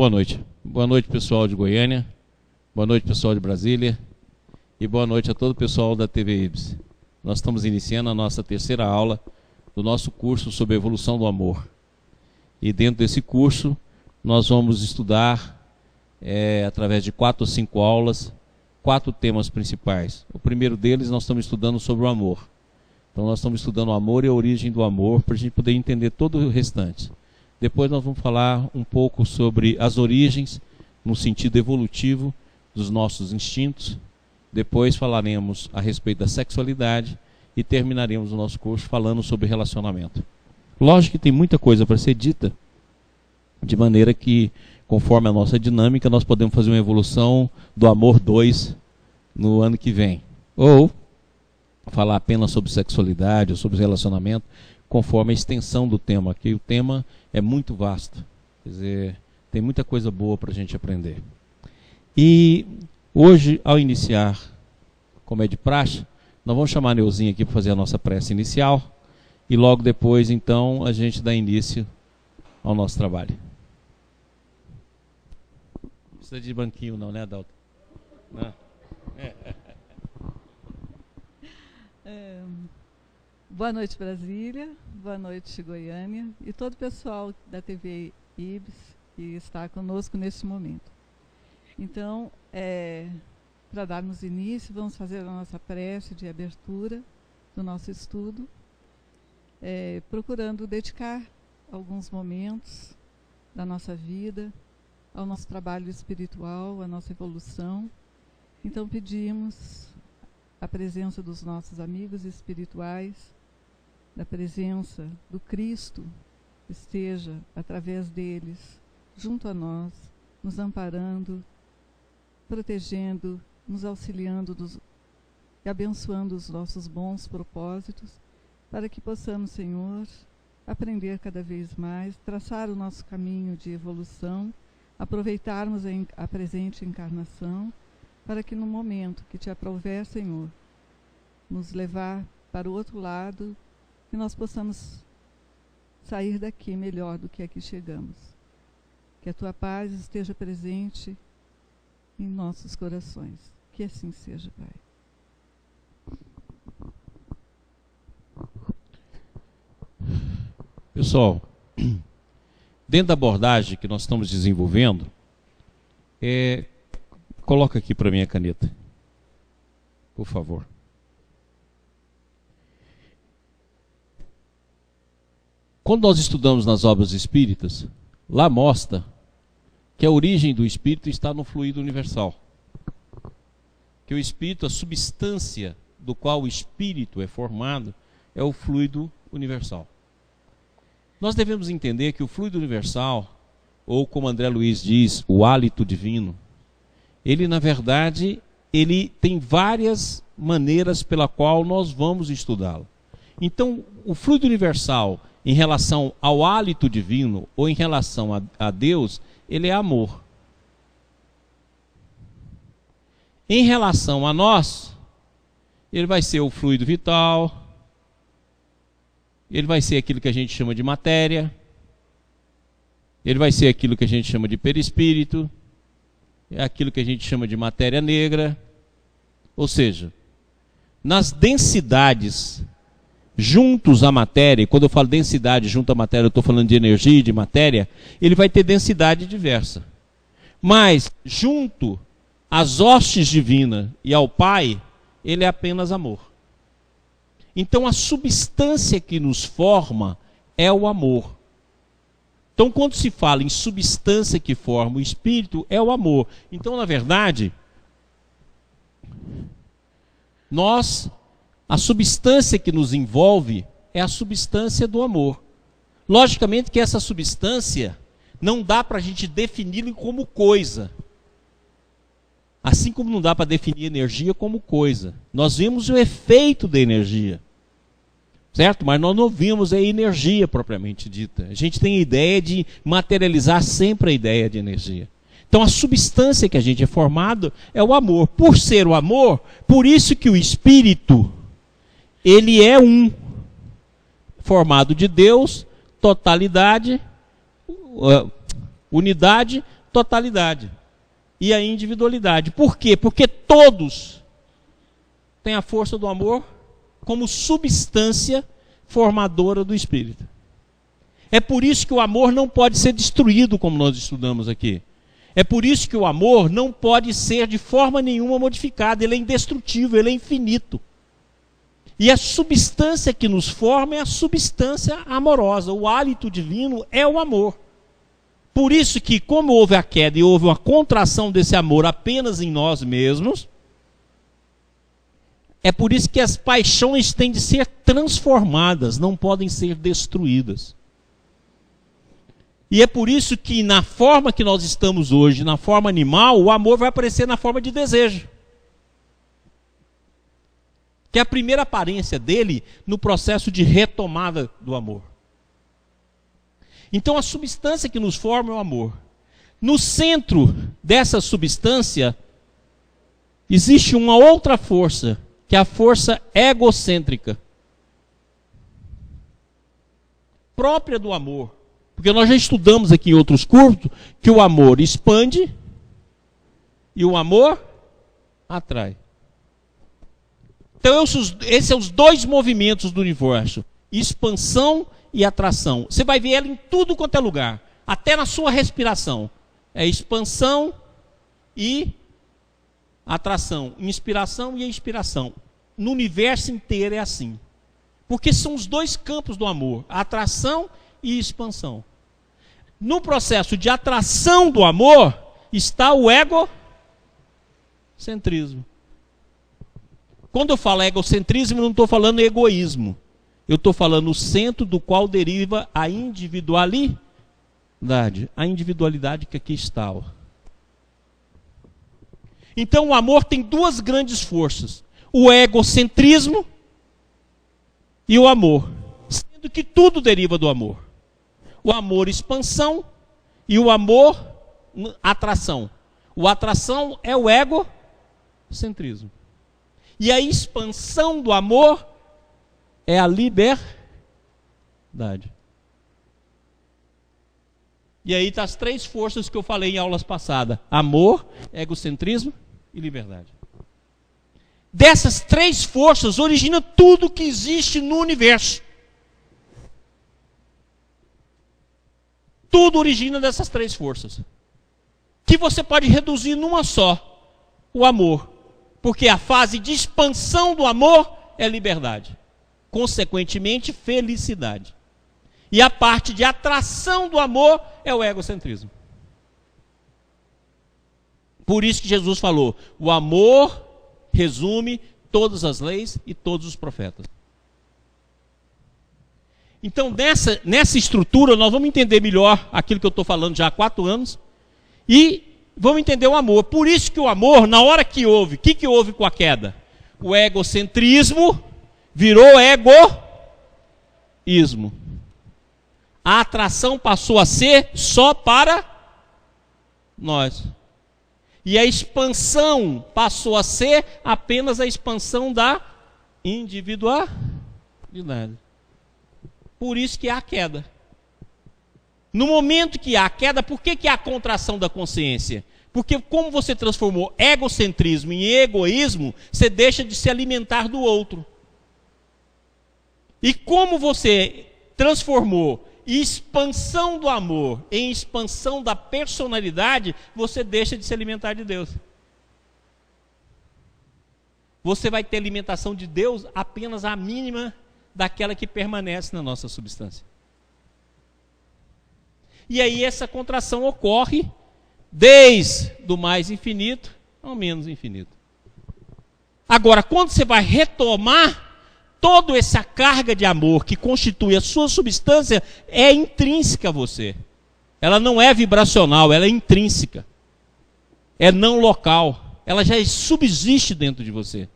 boa noite. Boa noite, pessoal de Goiânia. Boa noite, pessoal de Brasília. E boa noite a todo o pessoal da TV Ibis. Nós estamos iniciando a nossa terceira aula do nosso curso sobre evolução do amor. E dentro desse curso, nós vamos estudar, através de 4 ou 5 aulas, 4 temas principais. O primeiro deles, nós estamos estudando sobre o amor. Então, nós estamos estudando o amor e a origem do amor, para a gente poder entender todo o restante. Depois nós vamos falar um pouco sobre as origens, no sentido evolutivo, dos nossos instintos. Depois falaremos a respeito da sexualidade e terminaremos o nosso curso falando sobre relacionamento. Lógico que tem muita coisa para ser dita, de maneira que, conforme a nossa dinâmica, nós podemos fazer uma evolução do amor 2 no ano que vem. Ou falar apenas sobre sexualidade ou sobre relacionamento, conforme a extensão do tema, que o tema é muito vasto. Quer dizer, tem muita coisa boa para a gente aprender. E hoje, ao iniciar, como é de praxe, nós vamos chamar a Neuzinha aqui para fazer a nossa prece inicial. E logo depois, então, a gente dá início ao nosso trabalho. Não precisa de banquinho não, né, Adalto? Não. Boa noite, Brasília. Boa noite, Goiânia. E todo o pessoal da TV Ibis que está conosco neste momento. Então, para darmos início, vamos fazer a nossa prece de abertura do nosso estudo, procurando dedicar alguns momentos da nossa vida ao nosso trabalho espiritual, à nossa evolução. Então, pedimos a presença dos nossos amigos espirituais, da presença do Cristo, que esteja, através deles, junto a nós, nos amparando, protegendo, nos auxiliando e abençoando os nossos bons propósitos, para que possamos, Senhor, aprender cada vez mais, traçar o nosso caminho de evolução, aproveitarmos a presente encarnação, para que no momento que te aprouver, Senhor, nos levar para o outro lado, que nós possamos sair daqui melhor do que aqui chegamos. Que a tua paz esteja presente em nossos corações. Que assim seja, Pai. Pessoal, dentro da abordagem que nós estamos desenvolvendo, coloca aqui para mim a caneta, por favor. Quando nós estudamos nas obras espíritas, lá mostra que a origem do espírito está no fluido universal. Que o espírito, a substância do qual o espírito é formado, é o fluido universal. Nós devemos entender que o fluido universal, ou como André Luiz diz, o hálito divino, ele na verdade, ele tem várias maneiras pela qual nós vamos estudá-lo. Então, o fluido universal, em relação ao hálito divino, ou em relação a Deus, ele é amor. Em relação a nós, ele vai ser o fluido vital, ele vai ser aquilo que a gente chama de matéria, ele vai ser aquilo que a gente chama de perispírito, é aquilo que a gente chama de matéria negra. Ou seja, nas densidades juntos à matéria, e quando eu falo densidade junto à matéria, eu estou falando de energia e de matéria, ele vai ter densidade diversa. Mas, junto às hostes divinas e ao Pai, ele é apenas amor. Então, a substância que nos forma é o amor. Então, quando se fala em substância que forma o espírito, é o amor. Então, na verdade, a substância que nos envolve é a substância do amor. Logicamente que essa substância não dá para a gente definir como coisa. Assim como não dá para definir energia como coisa. Nós vimos o efeito da energia. Certo? Mas nós não vimos a energia propriamente dita. A gente tem a ideia de materializar sempre a ideia de energia. Então a substância que a gente é formado é o amor. Por ser o amor, por isso que o espírito, ele é formado de Deus, totalidade, unidade, totalidade e a individualidade. Por quê? Porque todos têm a força do amor como substância formadora do espírito. É por isso que o amor não pode ser destruído, como nós estudamos aqui. É por isso que o amor não pode ser de forma nenhuma modificado. Ele é indestrutível, ele é infinito. E a substância que nos forma é a substância amorosa. O hálito divino é o amor. Por isso que, como houve a queda e houve uma contração desse amor apenas em nós mesmos, é por isso que as paixões têm de ser transformadas, não podem ser destruídas. E é por isso que na forma que nós estamos hoje, na forma animal, o amor vai aparecer na forma de desejo. Que é a primeira aparência dele no processo de retomada do amor. Então a substância que nos forma é o amor. No centro dessa substância existe uma outra força, que é a força egocêntrica, própria do amor. Porque nós já estudamos aqui em outros cursos que o amor expande e o amor atrai. Então esses são os dois movimentos do universo, expansão e atração. Você vai ver ela em tudo quanto é lugar, até na sua respiração. É expansão e atração, inspiração e expiração. No universo inteiro é assim. Porque são os dois campos do amor, atração e expansão. No processo de atração do amor está o egocentrismo. Quando eu falo egocentrismo, eu não estou falando egoísmo. Eu estou falando o centro do qual deriva a individualidade. A individualidade que aqui está. Então o amor tem duas grandes forças. O egocentrismo e o amor. Sendo que tudo deriva do amor. O amor expansão e o amor atração. O atração é o egocentrismo. E a expansão do amor é a liberdade. E aí está as três forças que eu falei em aulas passadas: amor, egocentrismo e liberdade. Dessas três forças origina tudo que existe no universo. Tudo origina dessas três forças, que você pode reduzir numa só: o amor. Porque a fase de expansão do amor é liberdade. Consequentemente, felicidade. E a parte de atração do amor é o egocentrismo. Por isso que Jesus falou: o amor resume todas as leis e todos os profetas. Então, nessa estrutura, nós vamos entender melhor aquilo que eu estou falando já há 4 anos. E vamos entender o amor. Por isso que o amor, na hora que houve, o que houve com a queda? O egocentrismo virou egoísmo. A atração passou a ser só para nós. E a expansão passou a ser apenas a expansão da individualidade. Por isso que há a queda. No momento que há a queda, por que há a contração da consciência? Porque como você transformou egocentrismo em egoísmo, você deixa de se alimentar do outro. E como você transformou expansão do amor em expansão da personalidade, você deixa de se alimentar de Deus. Você vai ter alimentação de Deus apenas a mínima daquela que permanece na nossa substância. E aí essa contração ocorre desde o mais infinito ao menos infinito. Agora, quando você vai retomar, toda essa carga de amor que constitui a sua substância é intrínseca a você. Ela não é vibracional, ela é intrínseca. É não local. Ela já subsiste dentro de você.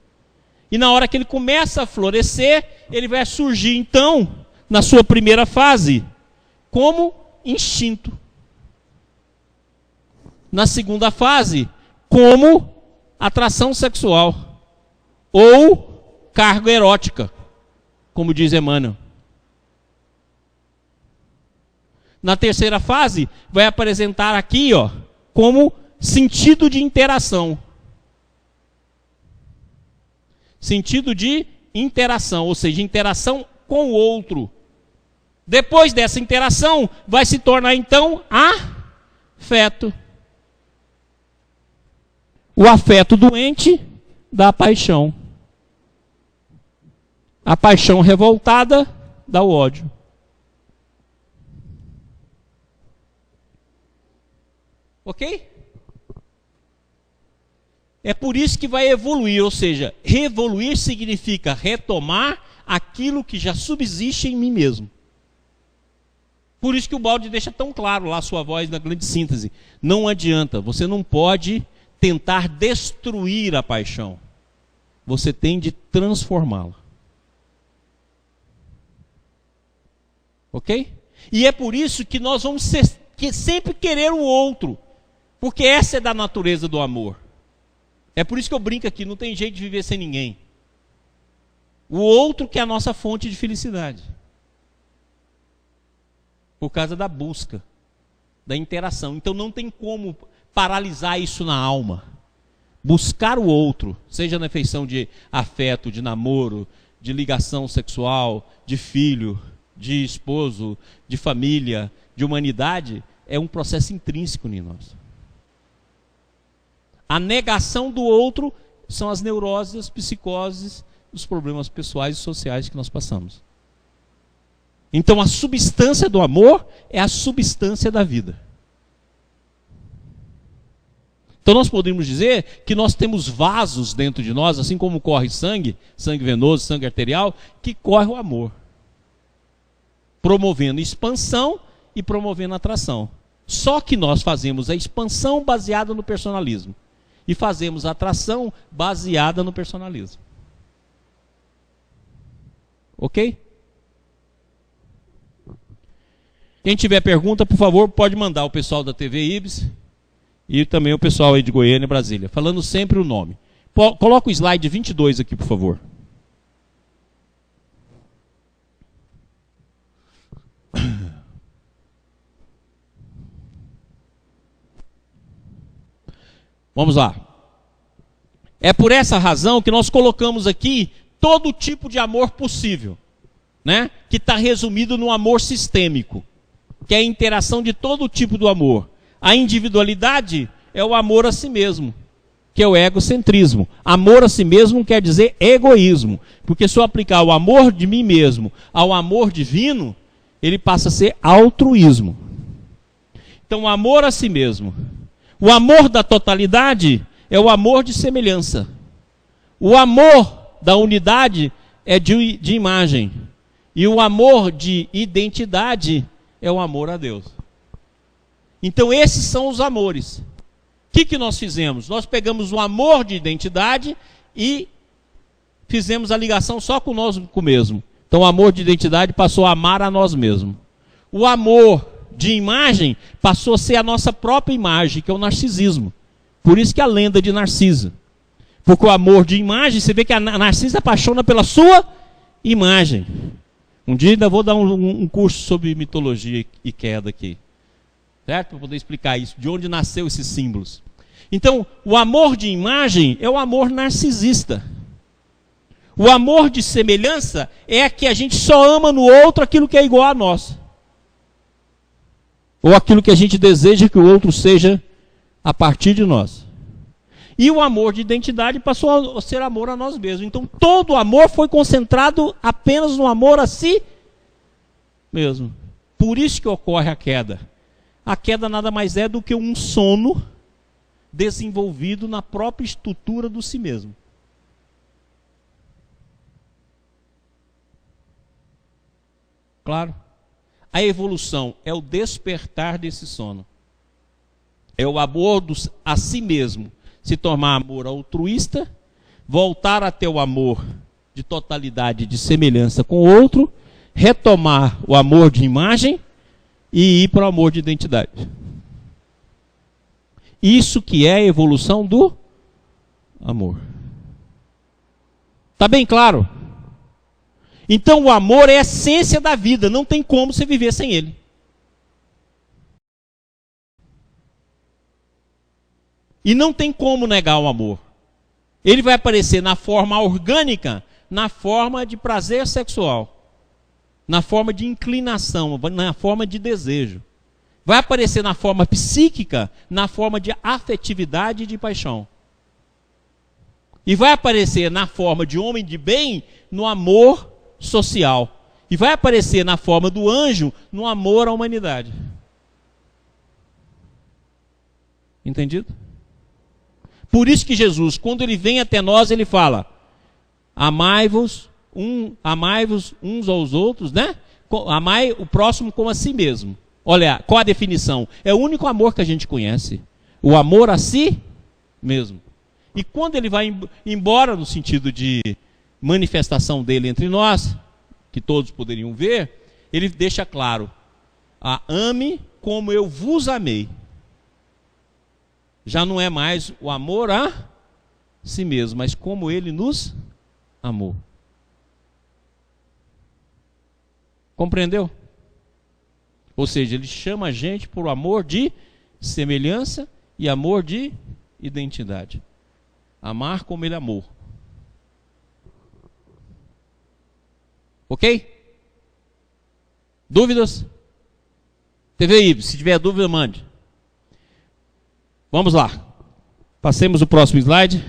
E na hora que ele começa a florescer, ele vai surgir então, na sua primeira fase, como instinto. Na segunda fase, como atração sexual. Ou carga erótica, como diz Emmanuel. Na terceira fase, vai apresentar aqui, como sentido de interação. Sentido de interação, ou seja, interação com o outro. Depois dessa interação, vai se tornar então afeto. O afeto doente dá paixão. A paixão revoltada dá o ódio. Ok? É por isso que vai evoluir, ou seja, revoluir significa retomar aquilo que já subsiste em mim mesmo. Por isso que o Balde deixa tão claro lá a sua voz na grande síntese. Não adianta, você não pode tentar destruir a paixão. Você tem de transformá-la. Ok? E é por isso que nós vamos sempre querer o outro. Porque essa é da natureza do amor. É por isso que eu brinco aqui, não tem jeito de viver sem ninguém. O outro que é a nossa fonte de felicidade. Por causa da busca, da interação. Então não tem como paralisar isso na alma. Buscar o outro, seja na feição de afeto, de namoro, de ligação sexual, de filho, de esposo, de família, de humanidade, é um processo intrínseco em nós. A negação do outro são as neuroses, as psicoses, os problemas pessoais e sociais que nós passamos. Então a substância do amor é a substância da vida. Então nós podemos dizer que nós temos vasos dentro de nós, assim como corre sangue, sangue venoso, sangue arterial, que corre o amor. Promovendo expansão e promovendo atração. Só que nós fazemos a expansão baseada no personalismo. E fazemos a atração baseada no personalismo. Ok? Quem tiver pergunta, por favor, pode mandar o pessoal da TV Ibis e também o pessoal aí de Goiânia e Brasília, falando sempre o nome. Coloca o slide 22 aqui, por favor. Vamos lá. É por essa razão que nós colocamos aqui todo tipo de amor possível, né? Que está resumido no amor sistêmico, que é a interação de todo tipo do amor. A individualidade é o amor a si mesmo, que é o egocentrismo. Amor a si mesmo quer dizer egoísmo, porque se eu aplicar o amor de mim mesmo ao amor divino, ele passa a ser altruísmo. Então, o amor a si mesmo. O amor da totalidade é o amor de semelhança. O amor da unidade é de imagem. E o amor de identidade é o amor a Deus. Então esses são os amores. O que nós fizemos? Nós pegamos o amor de identidade e fizemos a ligação só com nós mesmos. Então o amor de identidade passou a amar a nós mesmos. O amor de imagem passou a ser a nossa própria imagem, que é o narcisismo. Por isso que a lenda de Narciso. Porque o amor de imagem, você vê que a Narcisa apaixona pela sua imagem. Um dia ainda vou dar um curso sobre mitologia e queda aqui. Certo? Para poder explicar isso, de onde nasceu esses símbolos. Então, o amor de imagem é o amor narcisista. O amor de semelhança é que a gente só ama no outro aquilo que é igual a nós. Ou aquilo que a gente deseja que o outro seja a partir de nós. E o amor de identidade passou a ser amor a nós mesmos. Então todo o amor foi concentrado apenas no amor a si mesmo. Por isso que ocorre a queda. A queda nada mais é do que um sono desenvolvido na própria estrutura do si mesmo. Claro? A evolução é o despertar desse sono. É o amor a si mesmo se tornar amor altruísta, voltar a ter o amor de totalidade, de semelhança com o outro, retomar o amor de imagem e ir para o amor de identidade. Isso que é a evolução do amor. Está bem claro? Então o amor é a essência da vida, não tem como você viver sem ele. E não tem como negar o amor. Ele vai aparecer na forma orgânica, na forma de prazer sexual, na forma de inclinação, na forma de desejo. Vai aparecer na forma psíquica, na forma de afetividade e de paixão. E vai aparecer na forma de homem de bem, no amor social. E vai aparecer na forma do anjo, no amor à humanidade. Entendido? Por isso que Jesus, quando ele vem até nós, ele fala: amai-vos uns aos outros, né? Amai o próximo como a si mesmo. Olha, qual a definição? É o único amor que a gente conhece. O amor a si mesmo. E quando ele vai embora, no sentido de manifestação dele entre nós, que todos poderiam ver, ele deixa claro: ame como eu vos amei. Já não é mais o amor a si mesmo, mas como ele nos amou. Compreendeu? Ou seja, ele chama a gente por amor de semelhança e amor de identidade. Amar como ele amou. Ok? Dúvidas? TV Ibis, se tiver dúvida, mande. Vamos lá. Passemos o próximo slide.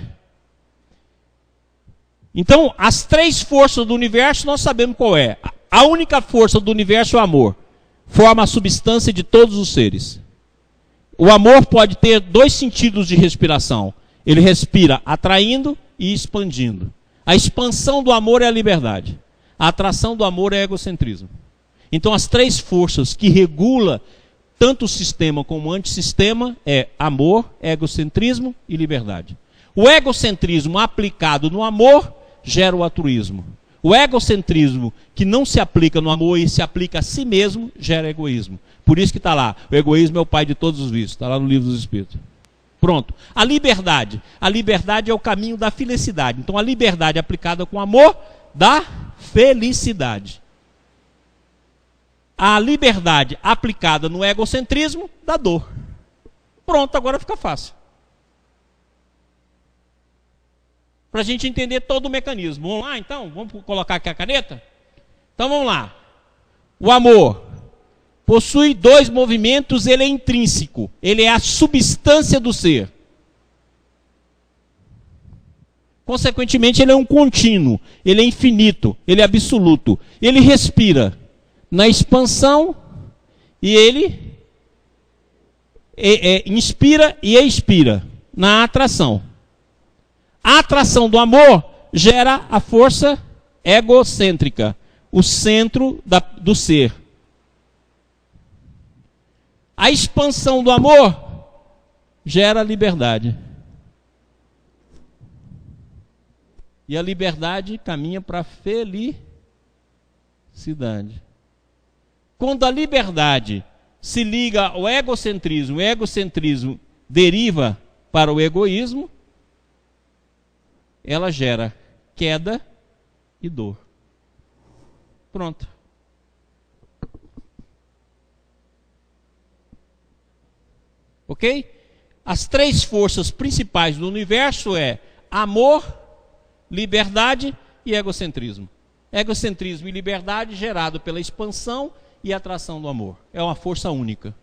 Então, as três forças do universo, nós sabemos qual é. A única força do universo é o amor. Forma a substância de todos os seres. O amor pode ter dois sentidos de respiração. Ele respira atraindo e expandindo. A expansão do amor é a liberdade. A atração do amor é o egocentrismo. Então, as três forças que regulam tanto o sistema como o antissistema é amor, egocentrismo e liberdade. O egocentrismo aplicado no amor gera o altruísmo. O egocentrismo que não se aplica no amor e se aplica a si mesmo gera egoísmo. Por isso que está lá: o egoísmo é o pai de todos os vícios. Está lá no Livro dos Espíritos. Pronto. A liberdade é o caminho da felicidade. Então a liberdade aplicada com amor dá felicidade. A liberdade aplicada no egocentrismo dá dor. Pronto, agora fica fácil. Para a gente entender todo o mecanismo. Vamos lá então? Vamos colocar aqui a caneta? Então vamos lá. O amor possui dois movimentos, ele é intrínseco. Ele é a substância do ser. Consequentemente, ele é um contínuo. Ele é infinito. Ele é absoluto. Ele respira na expansão e ele inspira e expira na atração. A atração do amor gera a força egocêntrica, o centro do ser. A expansão do amor gera liberdade. E a liberdade caminha para a felicidade. Quando a liberdade se liga ao egocentrismo, o egocentrismo deriva para o egoísmo, ela gera queda e dor. Pronto. Ok? As três forças principais do universo é amor, liberdade e egocentrismo. Egocentrismo e liberdade gerado pela expansão e atração do amor. É uma força única.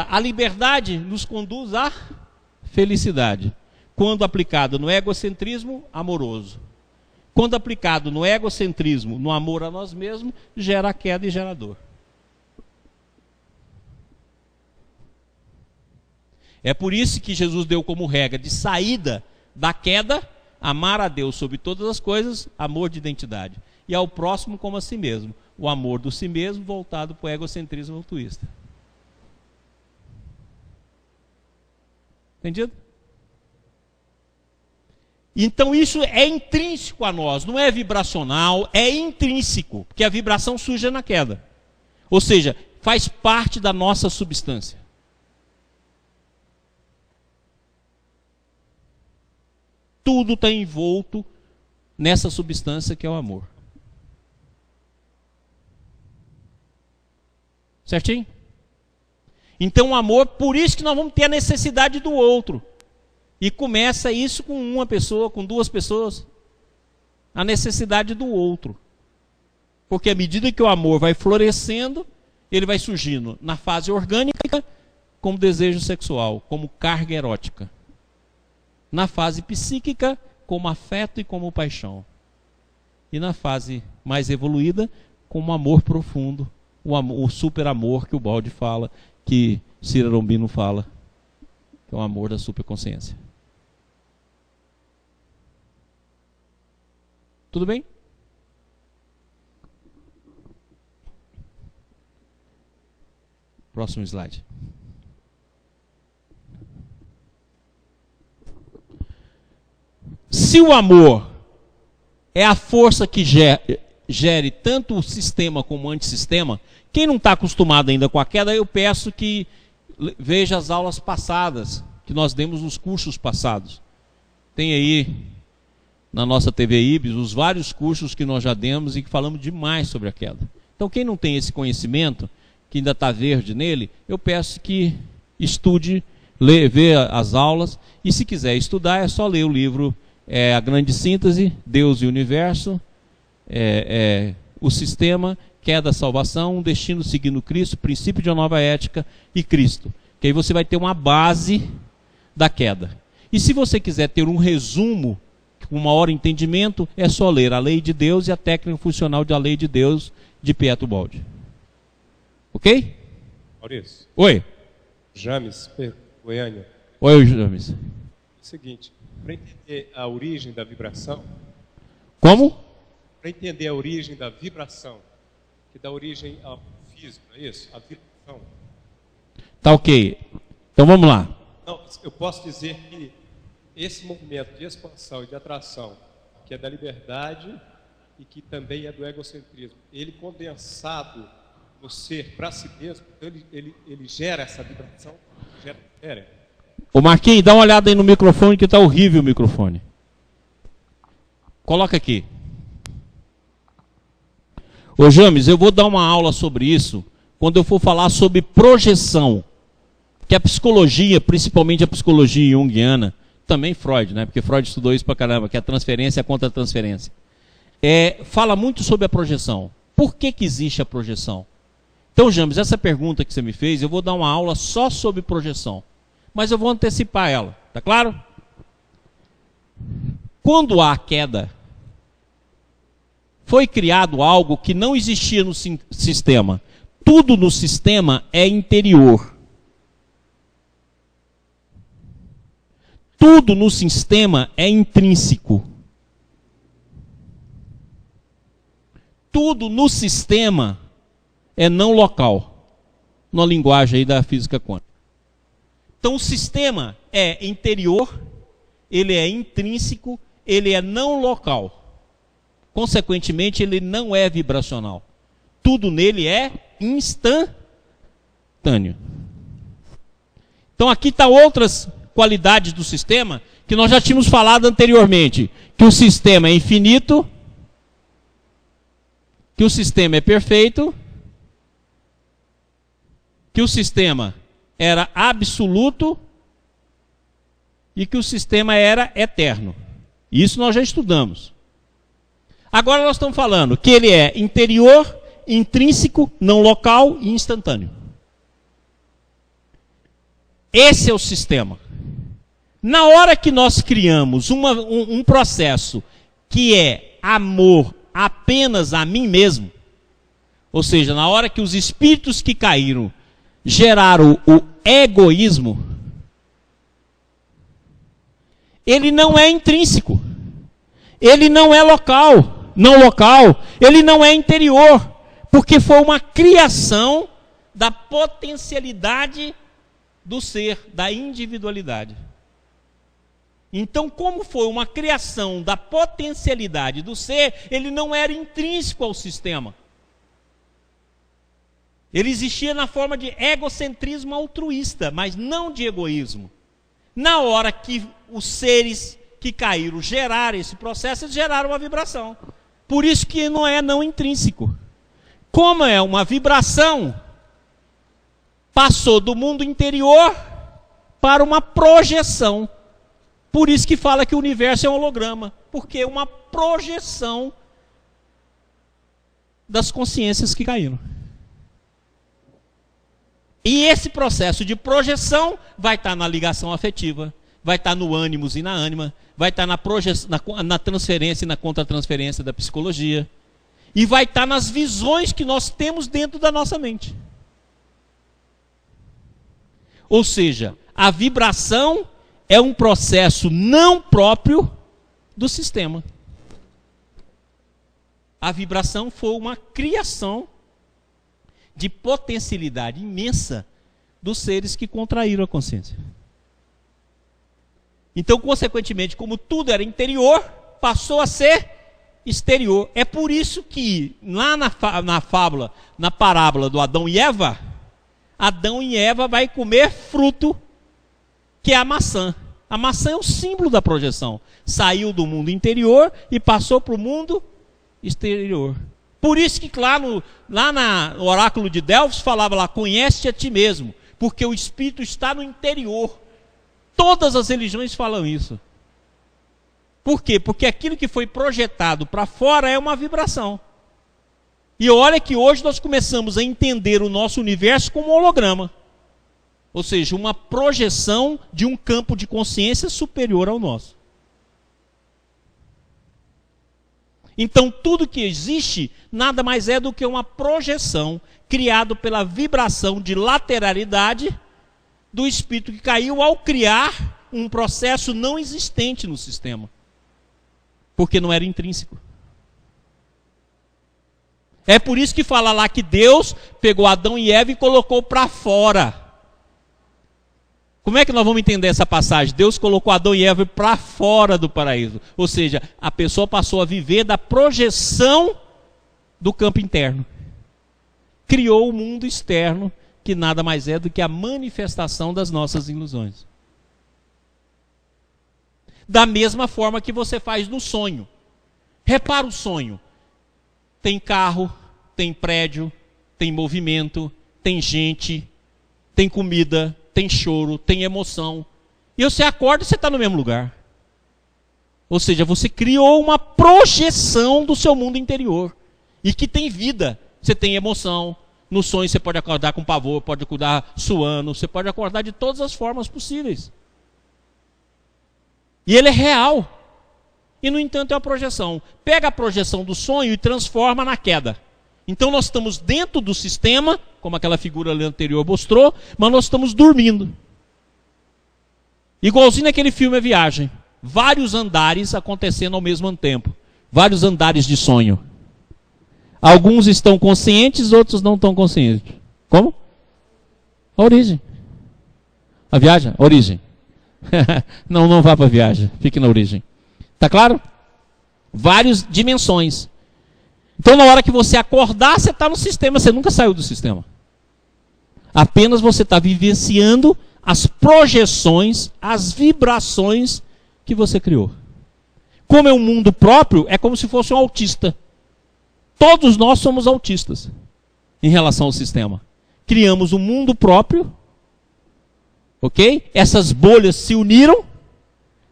A liberdade, nos conduz à felicidade. Quando aplicado no egocentrismo amoroso. Quando aplicado no egocentrismo, no amor a nós mesmos, gera queda e gera dor. É por isso que Jesus deu como regra de saída da queda, amar a Deus sobre todas as coisas, amor de identidade. E ao próximo como a si mesmo. O amor do si mesmo voltado para o egocentrismo altruísta. Entendido? Então isso é intrínseco a nós, não é vibracional, é intrínseco, porque a vibração surge na queda. Ou seja, faz parte da nossa substância. Tudo está envolto nessa substância que é o amor. Certinho? Então o amor, por isso que nós vamos ter a necessidade do outro. E começa isso com uma pessoa, com duas pessoas. A necessidade do outro. Porque à medida que o amor vai florescendo, ele vai surgindo na fase orgânica como desejo sexual, como carga erótica. Na fase psíquica, como afeto e como paixão. E na fase mais evoluída, como amor profundo, o super amor que o Balde fala, que Cira Lombino fala, que é o amor da superconsciência. Tudo bem? Próximo slide. Se o amor é a força que gere tanto o sistema como o antissistema, quem não está acostumado ainda com a queda, eu peço que veja as aulas passadas, que nós demos nos cursos passados. Tem aí na nossa TV IBS os vários cursos que nós já demos e que falamos demais sobre a queda. Então quem não tem esse conhecimento, que ainda está verde nele, eu peço que estude, vê as aulas, e se quiser estudar é só ler o livro A Grande Síntese, Deus e o Universo, o Sistema, Queda, Salvação, Um Destino Seguindo Cristo, Princípio de uma Nova Ética e Cristo. Que aí você vai ter uma base da queda. E se você quiser ter um resumo, com maior entendimento, é só ler A Lei de Deus e a Técnica Funcional da Lei de Deus, de Pietro Baldi. Ok? Maurício. Oi. James, Goiânia. Oi, James. É o seguinte, para entender a origem da vibração... Como? Para entender a origem da vibração, que dá origem ao físico, não é isso? A vibração. Tá ok. Então vamos lá. Não, eu posso dizer que esse movimento de expansão e de atração, que é da liberdade e que também é do egocentrismo, ele condensado no ser para si mesmo, ele gera essa vibração, gera. Ô Marquinhos, dá uma olhada aí no microfone, que está horrível o microfone. Coloca aqui. Ô James, eu vou dar uma aula sobre isso quando eu for falar sobre projeção. Que a psicologia, principalmente a psicologia junguiana, também Freud, né? Porque Freud estudou isso pra caramba, que é a transferência e a contra-transferência. Fala muito sobre a projeção. Por que existe a projeção? Então, James, essa pergunta que você me fez, eu vou dar uma aula só sobre projeção. Mas eu vou antecipar ela, tá claro? Quando há queda, foi criado algo que não existia no sistema. Tudo no sistema é interior. Tudo no sistema é intrínseco. Tudo no sistema é não local, na linguagem aí da física quântica. Então o sistema é interior, ele é intrínseco, ele é não local. Consequentemente, ele não é vibracional. Tudo nele é instantâneo. Então aqui está outras qualidades do sistema que nós já tínhamos falado anteriormente. Que o sistema é infinito, que o sistema é perfeito, que o sistema era absoluto e que o sistema era eterno. Isso nós já estudamos. Agora nós estamos falando que ele é interior, intrínseco, não local e instantâneo. Esse é o sistema. Na hora que nós criamos um processo que é amor apenas a mim mesmo, ou seja, na hora que os espíritos que caíram geraram o egoísmo, ele não é intrínseco, ele não é não local, ele não é interior, porque foi uma criação da potencialidade do ser, da individualidade. Então, como foi uma criação da potencialidade do ser, ele não era intrínseco ao sistema. Ele existia na forma de egocentrismo altruísta, mas não de egoísmo. Na hora que os seres que caíram geraram esse processo, eles geraram uma vibração. Por isso que não é não intrínseco. Como é uma vibração, passou do mundo interior para uma projeção Por isso que fala que o universo é um holograma, porque é uma projeção das consciências que caíram. E esse processo de projeção vai estar na ligação afetiva, vai estar no ânimos e na ânima, vai estar na transferência e na contratransferência da psicologia, e vai estar nas visões que nós temos dentro da nossa mente. Ou seja, a vibração é um processo não próprio do sistema. A vibração foi uma criação de potencialidade imensa dos seres que contraíram a consciência. Então, consequentemente, como tudo era interior, passou a ser exterior. É por isso que, lá na fábula, na parábola do Adão e Eva, Adão e Eva vai comer fruto, que é a maçã. A maçã é o símbolo da projeção. Saiu do mundo interior e passou para o mundo exterior. Por isso que lá no oráculo de Delfos falava lá, conhece a ti mesmo, porque o espírito está no interior. Todas as religiões falam isso. Por quê? Porque aquilo que foi projetado para fora é uma vibração. E olha que hoje nós começamos a entender o nosso universo como um holograma. Ou seja, uma projeção de um campo de consciência superior ao nosso. Então tudo que existe nada mais é do que uma projeção criada pela vibração de lateralidade do espírito que caiu ao criar um processo não existente no sistema. Porque não era intrínseco. É por isso que fala lá que Deus pegou Adão e Eva e colocou para fora. Como é que nós vamos entender essa passagem? Deus colocou Adão e Eva para fora do paraíso. Ou seja, a pessoa passou a viver da projeção do campo interno. Criou o mundo externo, que nada mais é do que a manifestação das nossas ilusões. Da mesma forma que você faz no sonho. Repara o sonho. Tem carro, tem prédio, tem movimento, tem gente, tem comida, tem choro, tem emoção. E você acorda e você está no mesmo lugar. Ou seja, você criou uma projeção do seu mundo interior. E que tem vida. Você tem emoção. No sonho você pode acordar com pavor, pode acordar suando, você pode acordar de todas as formas possíveis. E ele é real. E no entanto é uma projeção. Pega a projeção do sonho e transforma na queda. Então nós estamos dentro do sistema, como aquela figura ali anterior mostrou, mas nós estamos dormindo. Igualzinho naquele filme A Viagem. Vários andares acontecendo ao mesmo tempo. Vários andares de sonho. Alguns estão conscientes, outros não estão conscientes. Como? A origem. A viagem? A origem. Não vá para a viagem. Fique na origem. Está claro? Várias dimensões. Então, na hora que você acordar, você está no sistema. Você nunca saiu do sistema. Apenas você está vivenciando as projeções, as vibrações que você criou. Como é um mundo próprio, é como se fosse um autista. Todos nós somos autistas em relação ao sistema. Criamos um mundo próprio, ok? Essas bolhas se uniram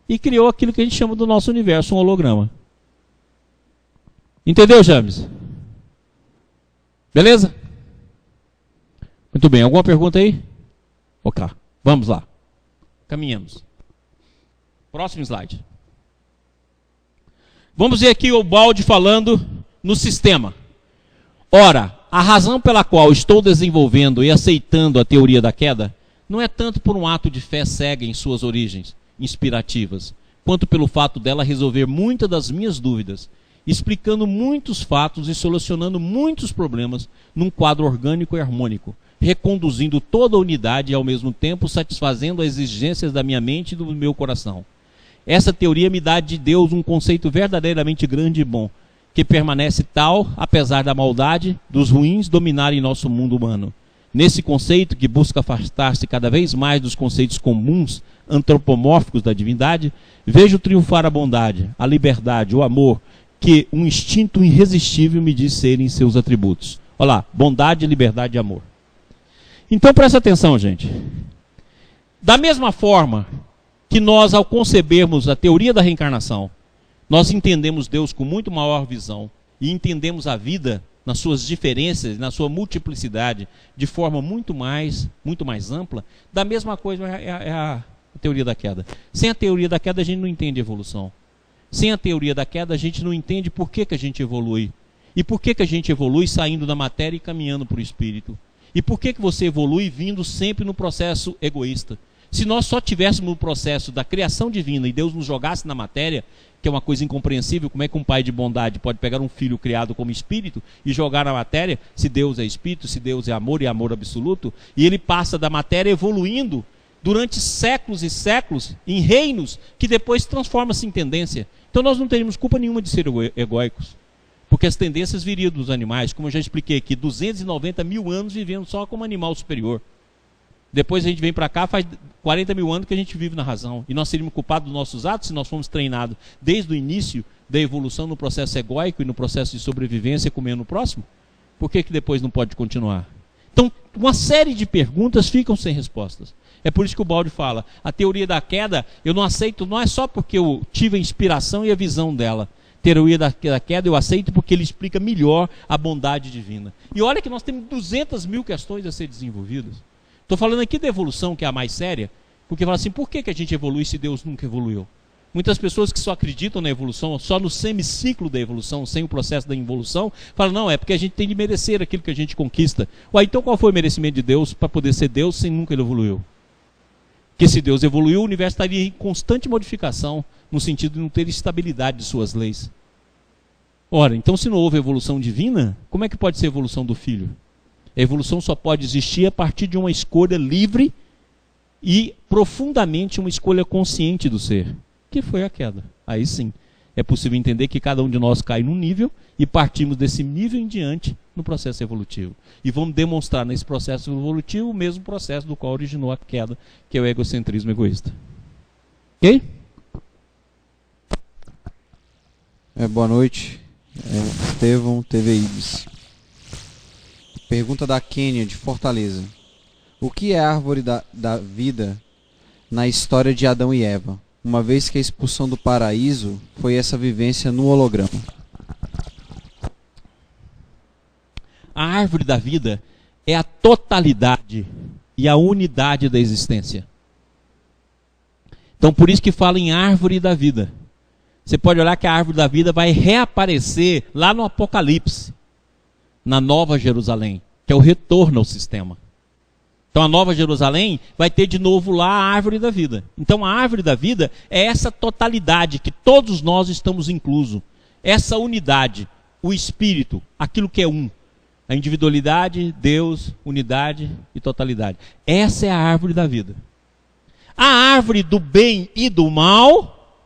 e criou aquilo que a gente chama do nosso universo, um holograma. Entendeu, James? Beleza? Muito bem, alguma pergunta aí? Ok, vamos lá. Caminhamos. Próximo slide. Vamos ver aqui o Balde falando no sistema. Ora, a razão pela qual estou desenvolvendo e aceitando a teoria da queda não é tanto por um ato de fé cega em suas origens inspirativas, quanto pelo fato dela resolver muitas das minhas dúvidas, explicando muitos fatos e solucionando muitos problemas num quadro orgânico e harmônico, reconduzindo toda a unidade e ao mesmo tempo satisfazendo as exigências da minha mente e do meu coração. Essa teoria me dá de Deus um conceito verdadeiramente grande e bom, que permanece tal, apesar da maldade dos ruins dominarem nosso mundo humano. Nesse conceito, que busca afastar-se cada vez mais dos conceitos comuns, antropomórficos da divindade, vejo triunfar a bondade, a liberdade, o amor, que um instinto irresistível me diz serem seus atributos. Olha lá, bondade, liberdade e amor. Então presta atenção, gente. Da mesma forma que nós, ao concebermos a teoria da reencarnação, nós entendemos Deus com muito maior visão e entendemos a vida nas suas diferenças, na sua multiplicidade, de forma muito mais ampla. Da mesma coisa é a teoria da queda. Sem a teoria da queda a gente não entende evolução. Sem a teoria da queda a gente não entende por que a gente evolui. E por que a gente evolui saindo da matéria e caminhando para o espírito. E por que você evolui vindo sempre no processo egoísta. Se nós só tivéssemos o processo da criação divina e Deus nos jogasse na matéria, que é uma coisa incompreensível, como é que um pai de bondade pode pegar um filho criado como espírito e jogar na matéria, se Deus é espírito, se Deus é amor e amor absoluto, e ele passa da matéria evoluindo durante séculos e séculos em reinos que depois transformam-se em tendência. Então nós não teríamos culpa nenhuma de ser egóicos, porque as tendências viriam dos animais, como eu já expliquei aqui, 290 mil anos vivendo só como animal superior. Depois a gente vem para cá, faz 40 mil anos que a gente vive na razão. E nós seríamos culpados dos nossos atos se nós fomos treinados desde o início da evolução no processo egóico e no processo de sobrevivência comendo o próximo? Por que depois não pode continuar? Então, uma série de perguntas ficam sem respostas. É por isso que o Baldi fala, a teoria da queda eu não aceito, não é só porque eu tive a inspiração e a visão dela. A teoria da queda eu aceito porque ele explica melhor a bondade divina. E olha que nós temos 200 mil questões a ser desenvolvidas. Estou falando aqui da evolução, que é a mais séria, porque fala assim, por que a gente evolui se Deus nunca evoluiu? Muitas pessoas que só acreditam na evolução, só no semiciclo da evolução, sem o processo da involução, falam, não, é porque a gente tem de merecer aquilo que a gente conquista. Ué, então qual foi o merecimento de Deus para poder ser Deus sem nunca ele evoluiu? Porque se Deus evoluiu, o universo estaria em constante modificação, no sentido de não ter estabilidade de suas leis. Ora, então se não houve evolução divina, como é que pode ser a evolução do Filho? A evolução só pode existir a partir de uma escolha livre e profundamente uma escolha consciente do ser, que foi a queda. Aí sim, é possível entender que cada um de nós cai num nível e partimos desse nível em diante no processo evolutivo. E vamos demonstrar nesse processo evolutivo o mesmo processo do qual originou a queda, que é o egocentrismo egoísta. Ok? Boa noite. Estevão TVIBS. Pergunta da Kênia, de Fortaleza. O que é a árvore da vida na história de Adão e Eva, uma vez que a expulsão do paraíso foi essa vivência no holograma? A árvore da vida é a totalidade e a unidade da existência. Então por isso que fala em árvore da vida. Você pode olhar que a árvore da vida vai reaparecer lá no Apocalipse, na Nova Jerusalém, que é o retorno ao sistema. Então a Nova Jerusalém vai ter de novo lá a árvore da vida. Então a árvore da vida é essa totalidade que todos nós estamos inclusos. Essa unidade, o espírito, aquilo que é um. A individualidade, Deus, unidade e totalidade. Essa é a árvore da vida. A árvore do bem e do mal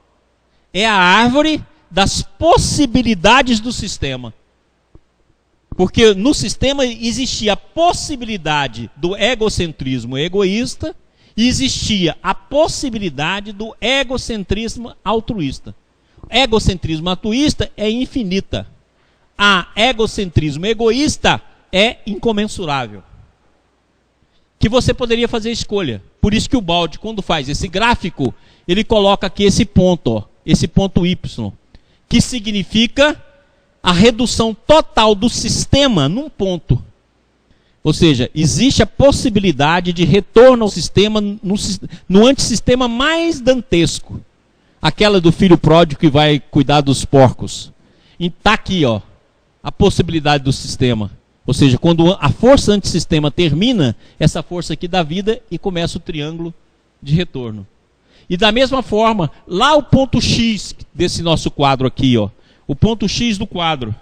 é a árvore das possibilidades do sistema. Porque no sistema existia a possibilidade do egocentrismo egoísta e existia a possibilidade do egocentrismo altruísta. Egocentrismo altruísta é infinita. A egocentrismo egoísta é incomensurável. Que você poderia fazer escolha. Por isso que o Baldi, quando faz esse gráfico, ele coloca aqui esse ponto, ó, esse ponto Y, que significa a redução total do sistema num ponto. Ou seja, existe a possibilidade de retorno ao sistema no antissistema mais dantesco. Aquela do filho pródigo que vai cuidar dos porcos. E está aqui, ó, a possibilidade do sistema. Ou seja, quando a força antissistema termina, essa força aqui dá vida e começa o triângulo de retorno. E da mesma forma, lá o ponto X desse nosso quadro aqui, ó, o ponto X do quadro,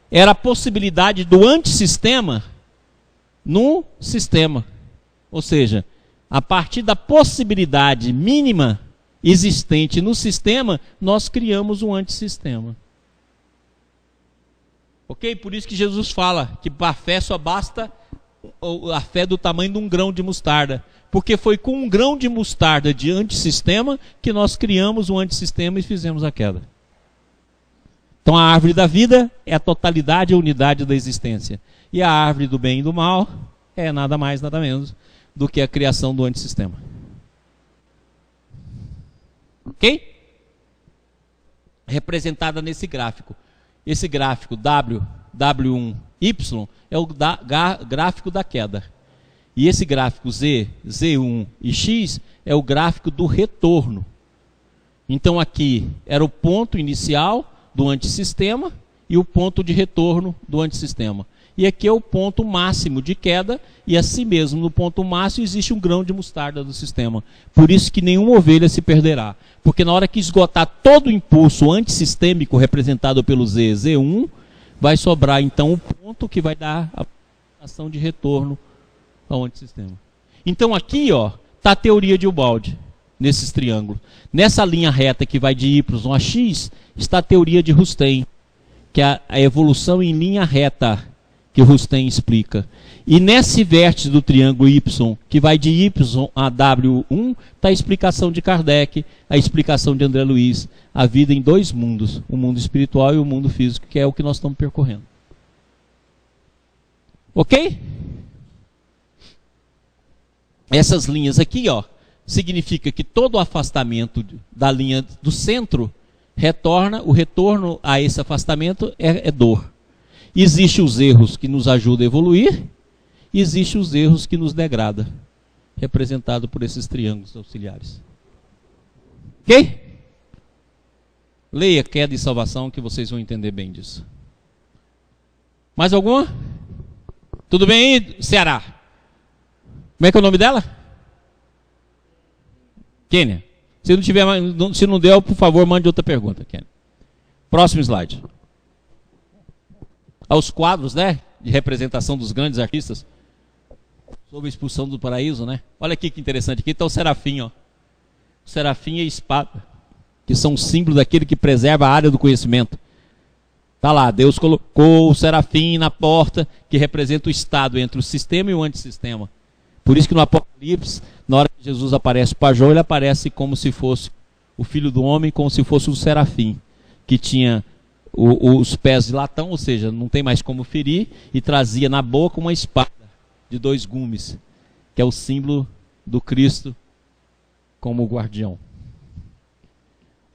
era a possibilidade do antissistema no sistema. Ou seja, a partir da possibilidade mínima existente no sistema, nós criamos um antissistema. Ok? Por isso que Jesus fala que a fé só basta a fé do tamanho de um grão de mostarda. Porque foi com um grão de mostarda de antissistema que nós criamos um antissistema e fizemos a queda. Então a árvore da vida é a totalidade e a unidade da existência. E a árvore do bem e do mal é nada mais, nada menos do que a criação do antissistema. Ok? Representada nesse gráfico. Esse gráfico W1Y é o gráfico da queda. E esse gráfico Z, Z1 e X é o gráfico do retorno. Então aqui era o ponto inicial do antissistema e o ponto de retorno do antissistema. E aqui é o ponto máximo de queda, e assim mesmo, no ponto máximo, existe um grão de mostarda do sistema. Por isso que nenhuma ovelha se perderá. Porque na hora que esgotar todo o impulso antissistêmico representado pelo Z, Z1, vai sobrar então o ponto que vai dar a ação de retorno ao antissistema. Então aqui está a teoria de Ubaldi, nesses triângulos. Nessa linha reta que vai de Y a X, está a teoria de Rustem, que é a evolução em linha reta, que Rustem explica. E nesse vértice do triângulo Y, que vai de Y a W1, está a explicação de Kardec, a explicação de André Luiz, a vida em dois mundos, o mundo espiritual e o mundo físico, que é o que nós estamos percorrendo. Ok? Essas linhas aqui, significa que todo o afastamento da linha do centro o retorno a esse afastamento é dor. Existem os erros que nos ajudam a evoluir, e existem os erros que nos degradam, representado por esses triângulos auxiliares. Ok? Leia Queda e Salvação que vocês vão entender bem disso. Mais alguma? Tudo bem aí, Ceará? Como é que é o nome dela? Kênia. Se não deu, por favor, mande outra pergunta, Kênia. Próximo slide. Aos quadros, né, de representação dos grandes artistas sobre a expulsão do paraíso, né? Olha aqui que interessante, aqui está o serafim, O serafim e a espada, que são símbolos daquele que preserva a área do conhecimento. Está lá, Deus colocou o serafim na porta, que representa o estado entre o sistema e o antissistema. Por isso que no Apocalipse, na hora que Jesus aparece para João, ele aparece como se fosse o Filho do Homem, como se fosse um serafim, que tinha os pés de latão, ou seja, não tem mais como ferir, e trazia na boca uma espada de 2 gumes, que é o símbolo do Cristo como guardião.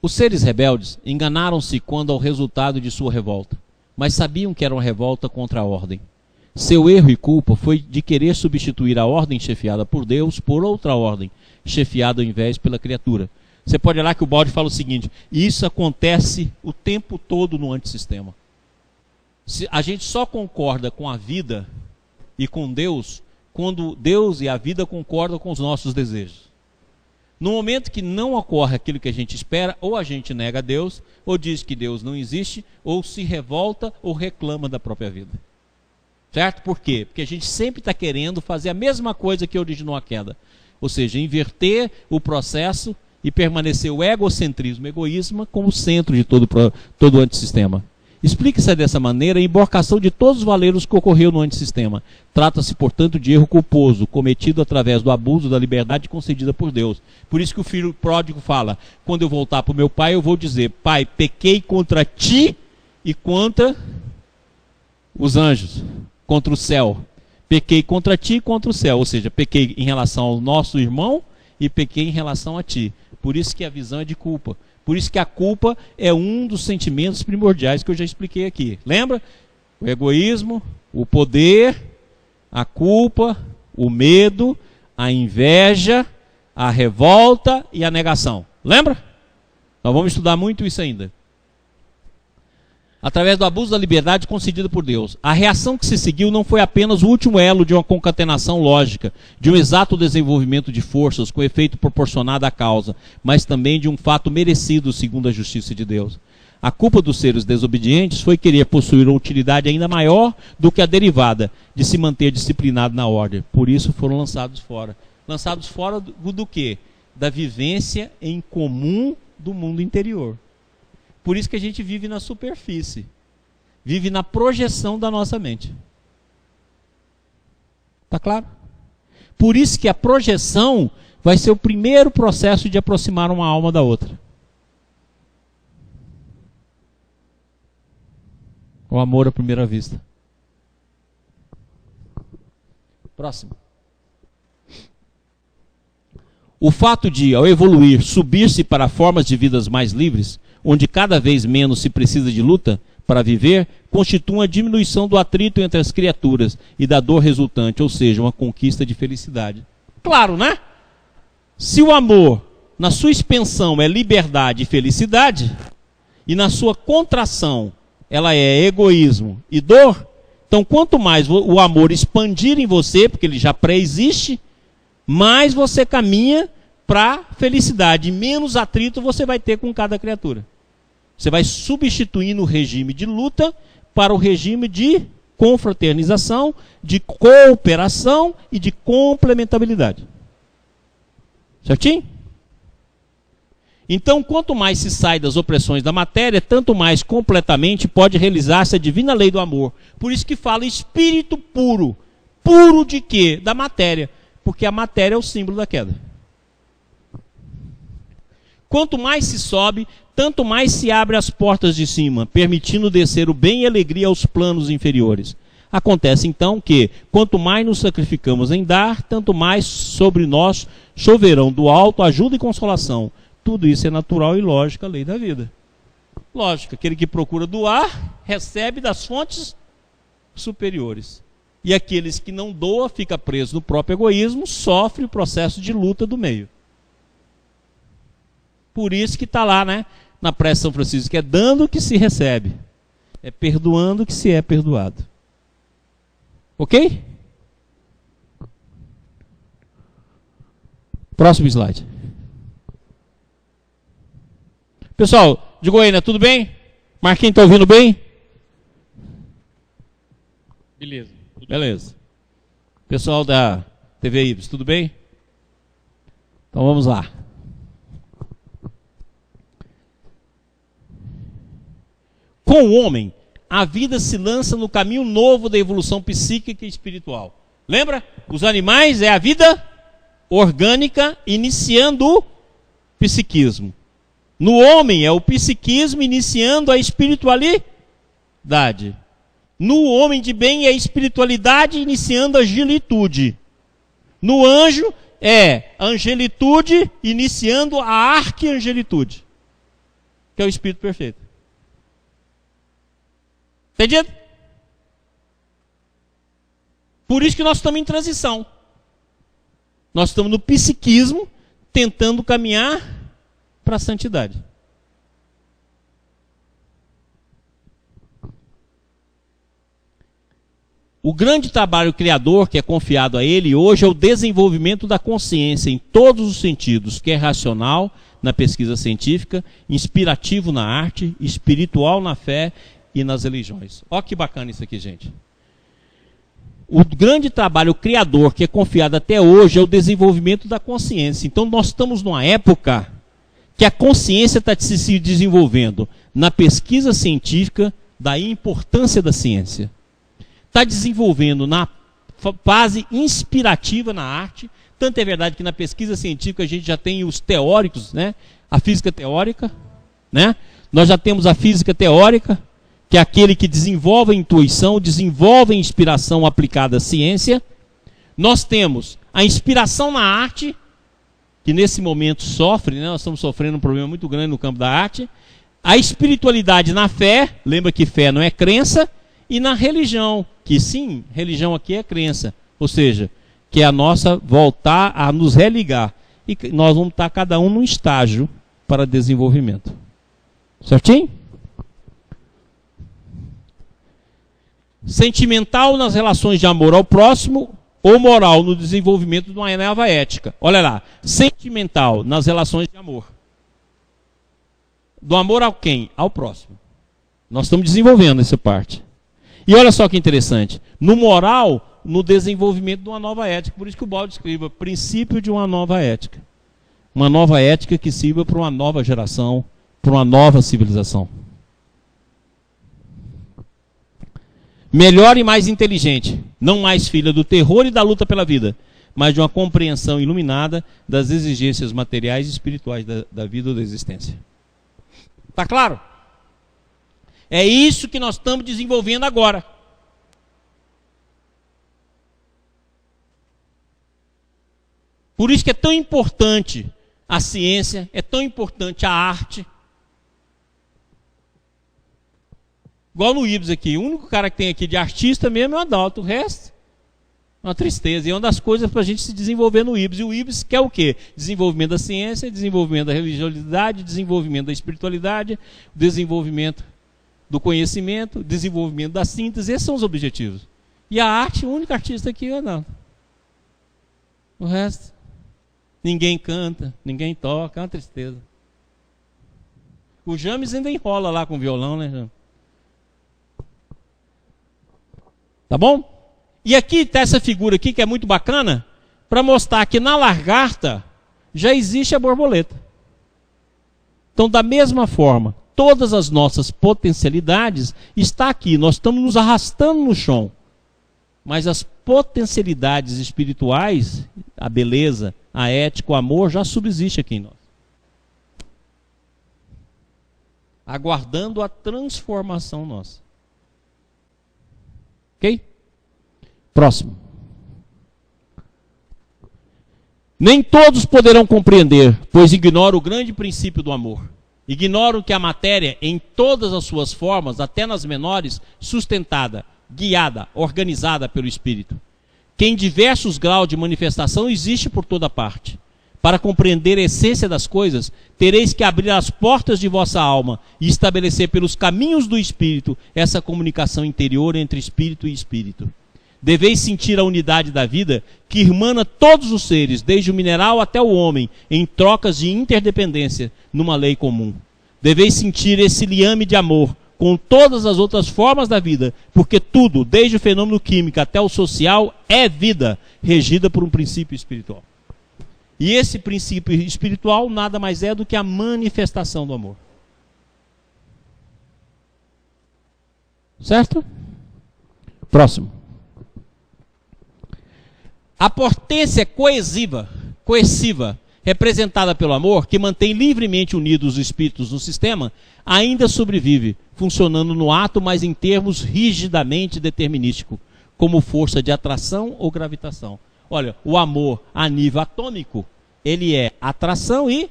Os seres rebeldes enganaram-se quanto ao resultado de sua revolta, mas sabiam que era uma revolta contra a ordem. Seu erro e culpa foi de querer substituir a ordem chefiada por Deus por outra ordem, chefiada ao invés pela criatura. Você pode olhar que o Ubaldi fala o seguinte: isso acontece o tempo todo no antissistema. A gente só concorda com a vida e com Deus quando Deus e a vida concordam com os nossos desejos. No momento que não ocorre aquilo que a gente espera, ou a gente nega a Deus, ou diz que Deus não existe, ou se revolta ou reclama da própria vida. Certo? Por quê? Porque a gente sempre está querendo fazer a mesma coisa que originou a queda. Ou seja, inverter o processo e permanecer o egocentrismo, o egoísmo, como centro de todo o antissistema. Explica-se dessa maneira a emborcação de todos os valeros que ocorreu no antissistema. Trata-se, portanto, de erro culposo, cometido através do abuso da liberdade concedida por Deus. Por isso que o filho pródigo fala: quando eu voltar para o meu pai, eu vou dizer, pai, pequei contra ti e contra os anjos, contra o céu. Pequei contra ti e contra o céu. Ou seja, pequei em relação ao nosso irmão e pequei em relação a ti. Por isso que a visão é de culpa. Por isso que a culpa é um dos sentimentos primordiais que eu já expliquei aqui. Lembra? O egoísmo, o poder, a culpa, o medo, a inveja, a revolta e a negação. Lembra? Nós vamos estudar muito isso ainda. Através do abuso da liberdade concedida por Deus. A reação que se seguiu não foi apenas o último elo de uma concatenação lógica, de um exato desenvolvimento de forças com efeito proporcionado à causa, mas também de um fato merecido segundo a justiça de Deus. A culpa dos seres desobedientes foi querer possuir uma utilidade ainda maior do que a derivada de se manter disciplinado na ordem. Por isso foram lançados fora. Lançados fora do quê? Da vivência em comum do mundo interior. Por isso que a gente vive na superfície, vive na projeção da nossa mente. Está claro? Por isso que a projeção vai ser o primeiro processo de aproximar uma alma da outra. O amor à primeira vista. O fato de, ao evoluir, subir-se para formas de vidas mais livres, onde cada vez menos se precisa de luta para viver, constitui uma diminuição do atrito entre as criaturas e da dor resultante, ou seja, uma conquista de felicidade. Claro, né? Se o amor, na sua expansão, é liberdade e felicidade, e na sua contração ela é egoísmo e dor, então quanto mais o amor expandir em você, porque ele já pré-existe, mais você caminha para felicidade, e menos atrito você vai ter com cada criatura. Você vai substituindo o regime de luta para o regime de confraternização, de cooperação e de complementabilidade. Certinho? Então, quanto mais se sai das opressões da matéria, tanto mais completamente pode realizar-se a divina lei do amor. Por isso que fala espírito puro. Puro de quê? Da matéria. Porque a matéria é o símbolo da queda. Quanto mais se sobe, tanto mais se abre as portas de cima, permitindo descer o bem e a alegria aos planos inferiores. Acontece então que, quanto mais nos sacrificamos em dar, tanto mais sobre nós choverão do alto ajuda e consolação. Tudo isso é natural e lógico, a lei da vida. Lógico, aquele que procura doar, recebe das fontes superiores. E aqueles que não doam, fica preso no próprio egoísmo, sofre o processo de luta do meio. Por isso que está lá, né, na prece de São Francisco, que é dando que se recebe. É perdoando que se é perdoado. Ok? Próximo slide. Pessoal de Goiânia, tudo bem? Marquinhos, está ouvindo bem? Beleza. Beleza. Pessoal da TV Ibis, tudo bem? Então vamos lá. Com o homem, a vida se lança no caminho novo da evolução psíquica e espiritual. Lembra? Os animais é a vida orgânica iniciando o psiquismo. No homem é o psiquismo iniciando a espiritualidade. No homem de bem é a espiritualidade iniciando a agilitude. No anjo é a angelitude iniciando a arcangelitude, que é o espírito perfeito. Entendido? Por isso que nós estamos em transição. Nós estamos no psiquismo tentando caminhar para a santidade. O grande trabalho criador que é confiado a ele hoje é o desenvolvimento da consciência em todos os sentidos, que é racional na pesquisa científica, inspirativo na arte, espiritual na fé e nas religiões. Olha que bacana isso aqui, gente. O grande trabalho criador que é confiado até hoje é o desenvolvimento da consciência. Então nós estamos numa época que a consciência está se desenvolvendo na pesquisa científica, daí a importância da ciência. Está desenvolvendo na fase inspirativa na arte. Tanto é verdade que na pesquisa científica a gente já tem os teóricos, né? A física teórica, né? Nós já temos a física teórica, que é aquele que desenvolve a intuição, desenvolve a inspiração aplicada à ciência. Nós temos a inspiração na arte, que nesse momento sofre, né? Nós estamos sofrendo um problema muito grande no campo da arte. A espiritualidade na fé, lembra que fé não é crença, e na religião, que sim, religião aqui é crença, ou seja, que é a nossa voltar a nos religar. E nós vamos estar cada um num estágio para desenvolvimento. Certinho? Sentimental nas relações de amor ao próximo ou moral no desenvolvimento de uma nova ética. Olha lá, sentimental nas relações de amor. Do amor a quem? Ao próximo. Nós estamos desenvolvendo essa parte. E olha só que interessante, no moral, no desenvolvimento de uma nova ética. Por isso que o Baldo escreva princípio de uma nova ética. Uma nova ética que sirva para uma nova geração, para uma nova civilização. Melhor e mais inteligente, não mais filha do terror e da luta pela vida, mas de uma compreensão iluminada das exigências materiais e espirituais da vida ou da existência. Está claro? É isso que nós estamos desenvolvendo agora. Por isso que é tão importante a ciência, é tão importante a arte. Igual no IBS aqui, o único cara que tem aqui de artista mesmo é o Adalto, o resto é uma tristeza. E é uma das coisas para a gente se desenvolver no IBS. E o IBS quer o quê? Desenvolvimento da ciência, desenvolvimento da religiosidade, desenvolvimento da espiritualidade, desenvolvimento do conhecimento, desenvolvimento da síntese. Esses são os objetivos. E a arte, o único artista aqui é o Adalto. O resto, ninguém canta, ninguém toca, é uma tristeza. O James ainda enrola lá com o violão, né, James? Tá bom? E aqui está essa figura aqui que é muito bacana, para mostrar que na lagarta já existe a borboleta. Então, da mesma forma, todas as nossas potencialidades estão aqui. Nós estamos nos arrastando no chão. Mas as potencialidades espirituais, a beleza, a ética, o amor, já subsiste aqui em nós. Aguardando a transformação nossa. Ok? Próximo. Nem todos poderão compreender, pois ignoram o grande princípio do amor. Ignoram que a matéria, em todas as suas formas, até nas menores, sustentada, guiada, organizada pelo Espírito, que em diversos graus de manifestação existe por toda parte. Para compreender a essência das coisas, tereis que abrir as portas de vossa alma e estabelecer pelos caminhos do Espírito essa comunicação interior entre Espírito e Espírito. Deveis sentir a unidade da vida que irmana todos os seres, desde o mineral até o homem, em trocas de interdependência, numa lei comum. Deveis sentir esse liame de amor com todas as outras formas da vida, porque tudo, desde o fenômeno químico até o social, é vida, regida por um princípio espiritual. E esse princípio espiritual nada mais é do que a manifestação do amor. Certo? Próximo. A potência coesiva, representada pelo amor, que mantém livremente unidos os espíritos no sistema, ainda sobrevive, funcionando no ato, mas em termos rigidamente determinísticos, como força de atração ou gravitação. Olha, o amor a nível atômico, ele é atração e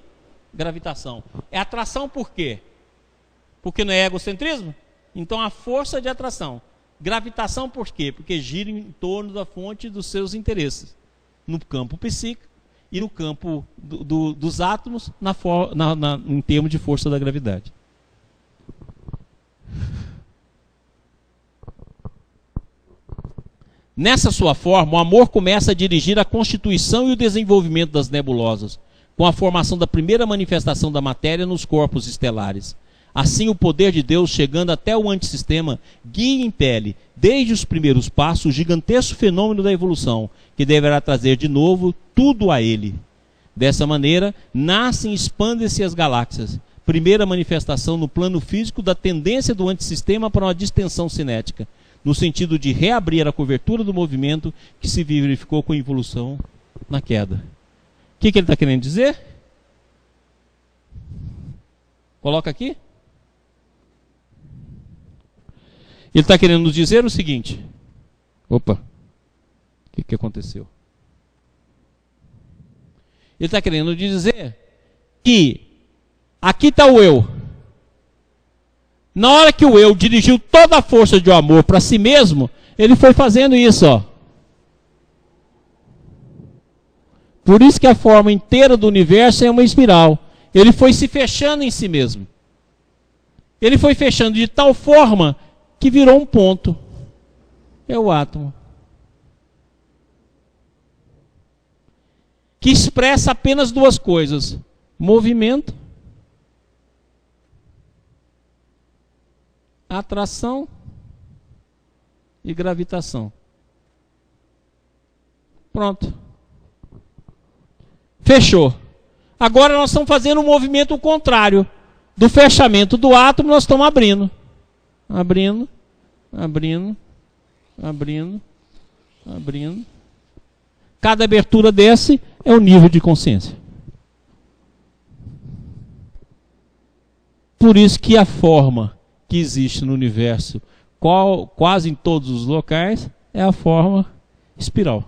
gravitação. É atração por quê? Porque não é egocentrismo? Então a força de atração. Gravitação por quê? Porque gira em torno da fonte dos seus interesses. No campo psíquico e no campo dos átomos, em termos de força da gravidade. Nessa sua forma, o amor começa a dirigir a constituição e o desenvolvimento das nebulosas, com a formação da primeira manifestação da matéria nos corpos estelares. Assim, o poder de Deus, chegando até o antissistema, guia e impele, desde os primeiros passos, o gigantesco fenômeno da evolução, que deverá trazer de novo tudo a ele. Dessa maneira, nascem e expandem-se as galáxias, primeira manifestação no plano físico da tendência do antissistema para uma distensão cinética, no sentido de reabrir a cobertura do movimento que se verificou com a evolução na queda. O que ele está querendo dizer? Coloca aqui. Ele está querendo nos dizer o seguinte. Opa, o que aconteceu? Ele está querendo dizer que aqui está o eu. Na hora que o eu dirigiu toda a força de amor para si mesmo, ele foi fazendo isso, ó. Por isso que a forma inteira do universo é uma espiral. Ele foi se fechando em si mesmo. Ele foi fechando de tal forma que virou um ponto. É o átomo. Que expressa apenas duas coisas: movimento, atração e gravitação. Pronto. Fechou. Agora nós estamos fazendo um movimento contrário. Do fechamento do átomo, nós estamos abrindo. Abrindo, abrindo, abrindo, abrindo. Cada abertura desse é o nível de consciência. Por isso que a forma que existe no universo, quase em todos os locais, é a forma espiral.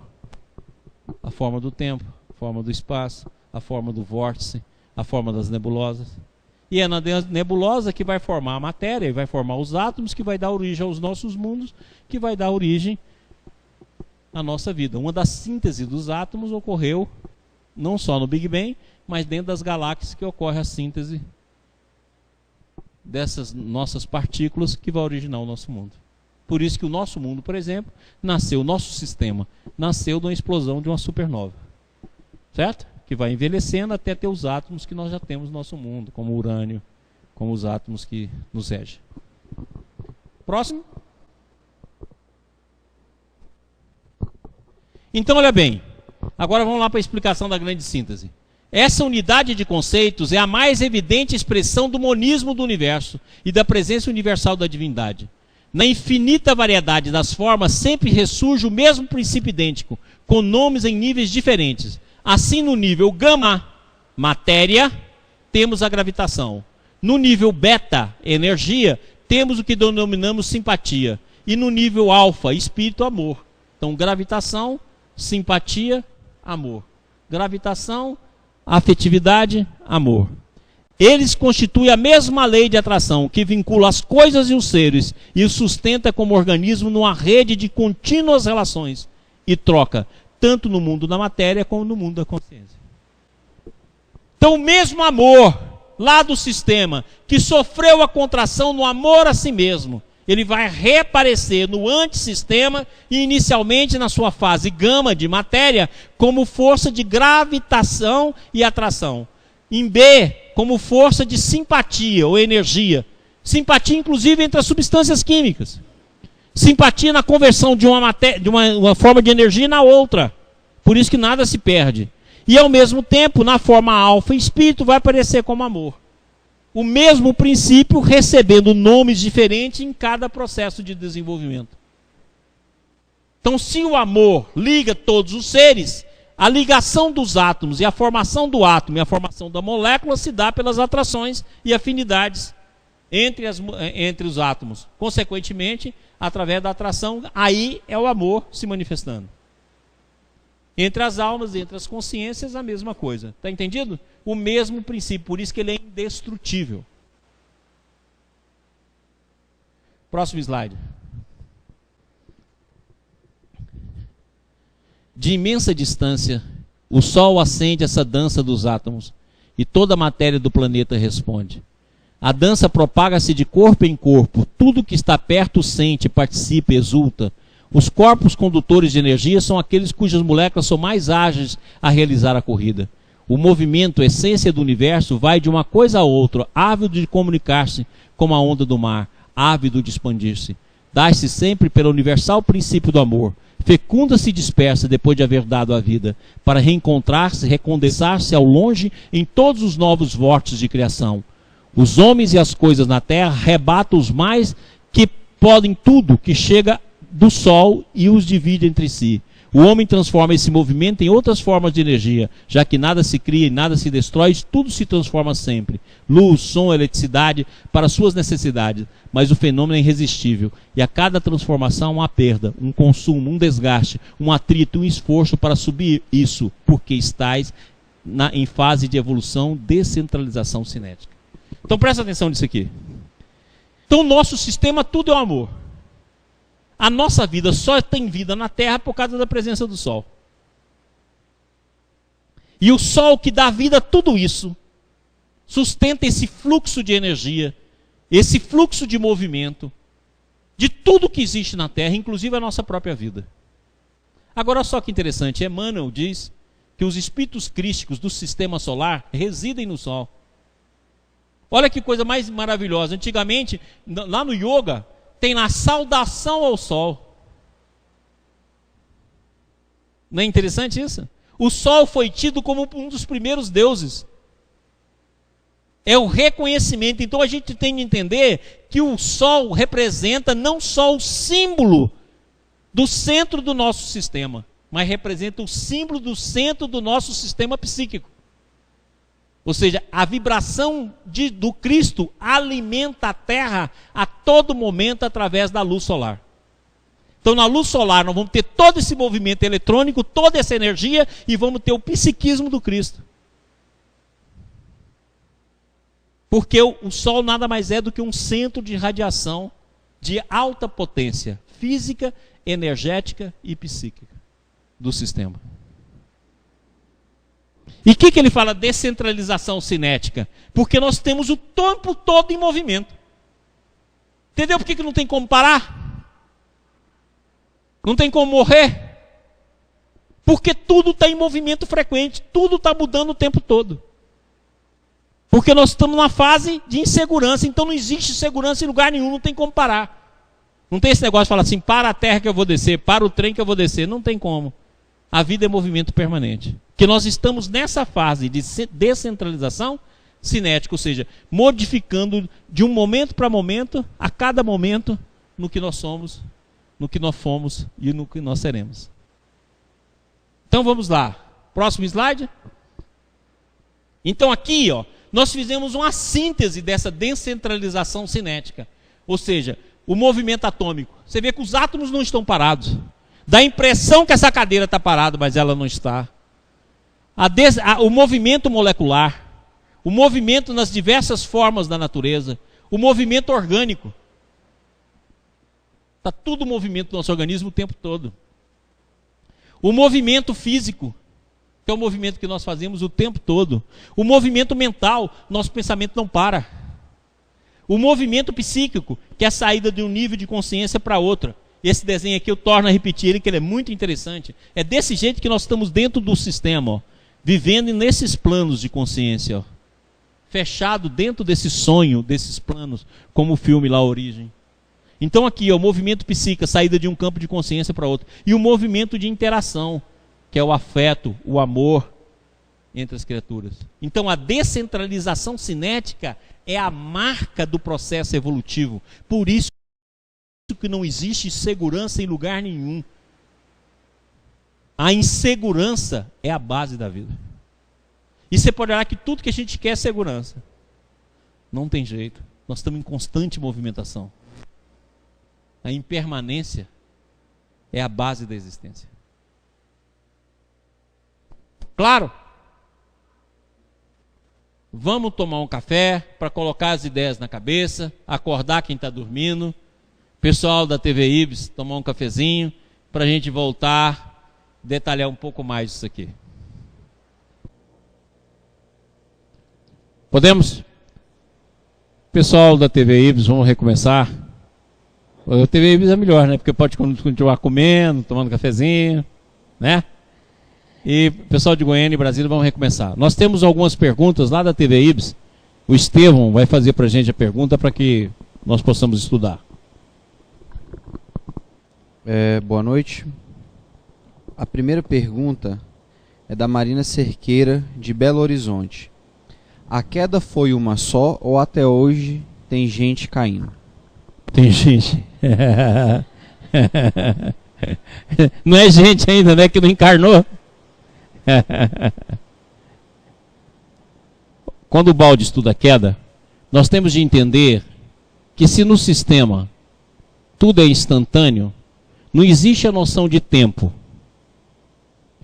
A forma do tempo, forma do espaço, a forma do vórtice, a forma das nebulosas. E é na nebulosa que vai formar a matéria, e vai formar os átomos, que vai dar origem aos nossos mundos, que vai dar origem à nossa vida. Uma das sínteses dos átomos ocorreu não só no Big Bang, mas dentro das galáxias que ocorre a síntese dessas nossas partículas que vai originar o nosso mundo. Por isso que o nosso mundo, por exemplo, nasceu, o nosso sistema nasceu de uma explosão de uma supernova. Certo? Que vai envelhecendo até ter os átomos que nós já temos no nosso mundo, como o urânio, como os átomos que nos regem. Próximo. Então, olha bem, agora vamos lá para a explicação da grande síntese. Essa unidade de conceitos é a mais evidente expressão do monismo do universo e da presença universal da divindade. Na infinita variedade das formas sempre ressurge o mesmo princípio idêntico, com nomes em níveis diferentes. Assim, no nível gama, matéria, temos a gravitação. No nível beta, energia, temos o que denominamos simpatia. E no nível alfa, espírito, amor. Então, gravitação, simpatia, amor. Gravitação, afetividade, amor. Eles constituem a mesma lei de atração, que vincula as coisas e os seres e os sustenta como organismo numa rede de contínuas relações e troca, tanto no mundo da matéria como no mundo da consciência. Então, o mesmo amor lá do sistema que sofreu a contração no amor a si mesmo, ele vai reaparecer no antissistema e inicialmente na sua fase gama de matéria como força de gravitação e atração. Em B, como força de simpatia ou energia. Simpatia, inclusive, entre as substâncias químicas. Simpatia na conversão de uma forma de energia na outra. Por isso que nada se perde. E, ao mesmo tempo, na forma alfa, espírito vai aparecer como amor. O mesmo princípio recebendo nomes diferentes em cada processo de desenvolvimento. Então, se o amor liga todos os seres, a ligação dos átomos e a formação do átomo e a formação da molécula se dá pelas atrações e afinidades entre os átomos. Consequentemente, através da atração, aí é o amor se manifestando. Entre as almas, entre as consciências, a mesma coisa. Está entendido? O mesmo princípio, por isso que ele é indestrutível. Próximo slide. De imensa distância, o Sol acende essa dança dos átomos e toda a matéria do planeta responde. A dança propaga-se de corpo em corpo, tudo que está perto sente, participa, exulta. Os corpos condutores de energia são aqueles cujas moléculas são mais ágeis a realizar a corrida. O movimento, a essência do universo, vai de uma coisa a outra, ávido de comunicar-se, como a onda do mar, ávido de expandir-se. Dá-se sempre pelo universal princípio do amor. Fecunda-se e dispersa depois de haver dado a vida, para reencontrar-se, recondensar-se ao longe em todos os novos vórtices de criação. Os homens e as coisas na terra rebatam os mais que podem tudo que chega do Sol e os divide entre si. O homem transforma esse movimento em outras formas de energia, já que nada se cria e nada se destrói, tudo se transforma sempre. Luz, som, eletricidade, para suas necessidades. Mas o fenômeno é irresistível, e a cada transformação há uma perda, um consumo, um desgaste, um atrito, um esforço para subir isso, porque estáis em fase de evolução, descentralização cinética. Então presta atenção nisso aqui. Então o nosso sistema tudo é o amor. A nossa vida só tem vida na Terra por causa da presença do Sol. E o Sol que dá vida a tudo isso, sustenta esse fluxo de energia, esse fluxo de movimento, de tudo que existe na Terra, inclusive a nossa própria vida. Agora só que interessante, Emmanuel diz que os espíritos crísticos do sistema solar residem no Sol. Olha que coisa mais maravilhosa. Antigamente, lá no yoga, tem na saudação ao Sol. Não é interessante isso? O Sol foi tido como um dos primeiros deuses. É o reconhecimento. Então a gente tem de entender que o Sol representa não só o símbolo do centro do nosso sistema, mas representa o símbolo do centro do nosso sistema psíquico. Ou seja, a vibração do Cristo alimenta a Terra a todo momento através da luz solar. Então, na luz solar, nós vamos ter todo esse movimento eletrônico, toda essa energia, e vamos ter o psiquismo do Cristo. Porque o Sol nada mais é do que um centro de radiação de alta potência física, energética e psíquica do sistema. E o que ele fala? Descentralização cinética. Porque nós temos o tempo todo em movimento. Entendeu por que não tem como parar? Não tem como morrer? Porque tudo está em movimento frequente, tudo está mudando o tempo todo. Porque nós estamos numa fase de insegurança, então não existe segurança em lugar nenhum, não tem como parar. Não tem esse negócio de falar assim, para a terra que eu vou descer, para o trem que eu vou descer, não tem como. A vida é movimento permanente. Que nós estamos nessa fase de descentralização cinética, ou seja, modificando de um momento para momento, a cada momento, no que nós somos, no que nós fomos e no que nós seremos. Então vamos lá. Próximo slide. Então aqui, ó, nós fizemos uma síntese dessa descentralização cinética. Ou seja, o movimento atômico. Você vê que os átomos não estão parados. Dá a impressão que essa cadeira está parada, mas ela não está. O movimento molecular, o movimento nas diversas formas da natureza, o movimento orgânico. Está tudo movimento do nosso organismo o tempo todo. O movimento físico, que é o movimento que nós fazemos o tempo todo. O movimento mental, nosso pensamento não para. O movimento psíquico, que é a saída de um nível de consciência para outro. Esse desenho aqui eu torno a repetir ele, que ele é muito interessante. É desse jeito que nós estamos dentro do sistema, ó, vivendo nesses planos de consciência, ó, fechado dentro desse sonho, desses planos, como o filme lá, A Origem. Então aqui, ó, o movimento psíquico, a saída de um campo de consciência para outro. E o movimento de interação, que é o afeto, o amor entre as criaturas. Então a descentralização cinética é a marca do processo evolutivo. Por isso que não existe segurança em lugar nenhum. A insegurança é a base da vida. E você pode olhar que tudo que a gente quer é segurança. Não tem jeito. Nós estamos em constante movimentação. A impermanência é a base da existência. Claro? Vamos tomar um café para colocar as ideias na cabeça, acordar quem está dormindo. Pessoal da TV Ibis, tomar um cafezinho para a gente voltar, detalhar um pouco mais isso aqui. Podemos? Pessoal da TV Ibis, vamos recomeçar. A TV Ibis é melhor, né? Porque pode continuar comendo, tomando cafezinho, né? E pessoal de Goiânia e Brasília, vamos recomeçar. Nós temos algumas perguntas lá da TV Ibis. O Estevão vai fazer para a gente a pergunta para que nós possamos estudar. Boa noite. A primeira pergunta é da Marina Cerqueira, de Belo Horizonte. A queda foi uma só ou até hoje tem gente caindo? Tem gente. Não é gente ainda, né? Que não encarnou. Quando o Balde estuda a queda, nós temos de entender que se no sistema tudo é instantâneo, não existe a noção de tempo.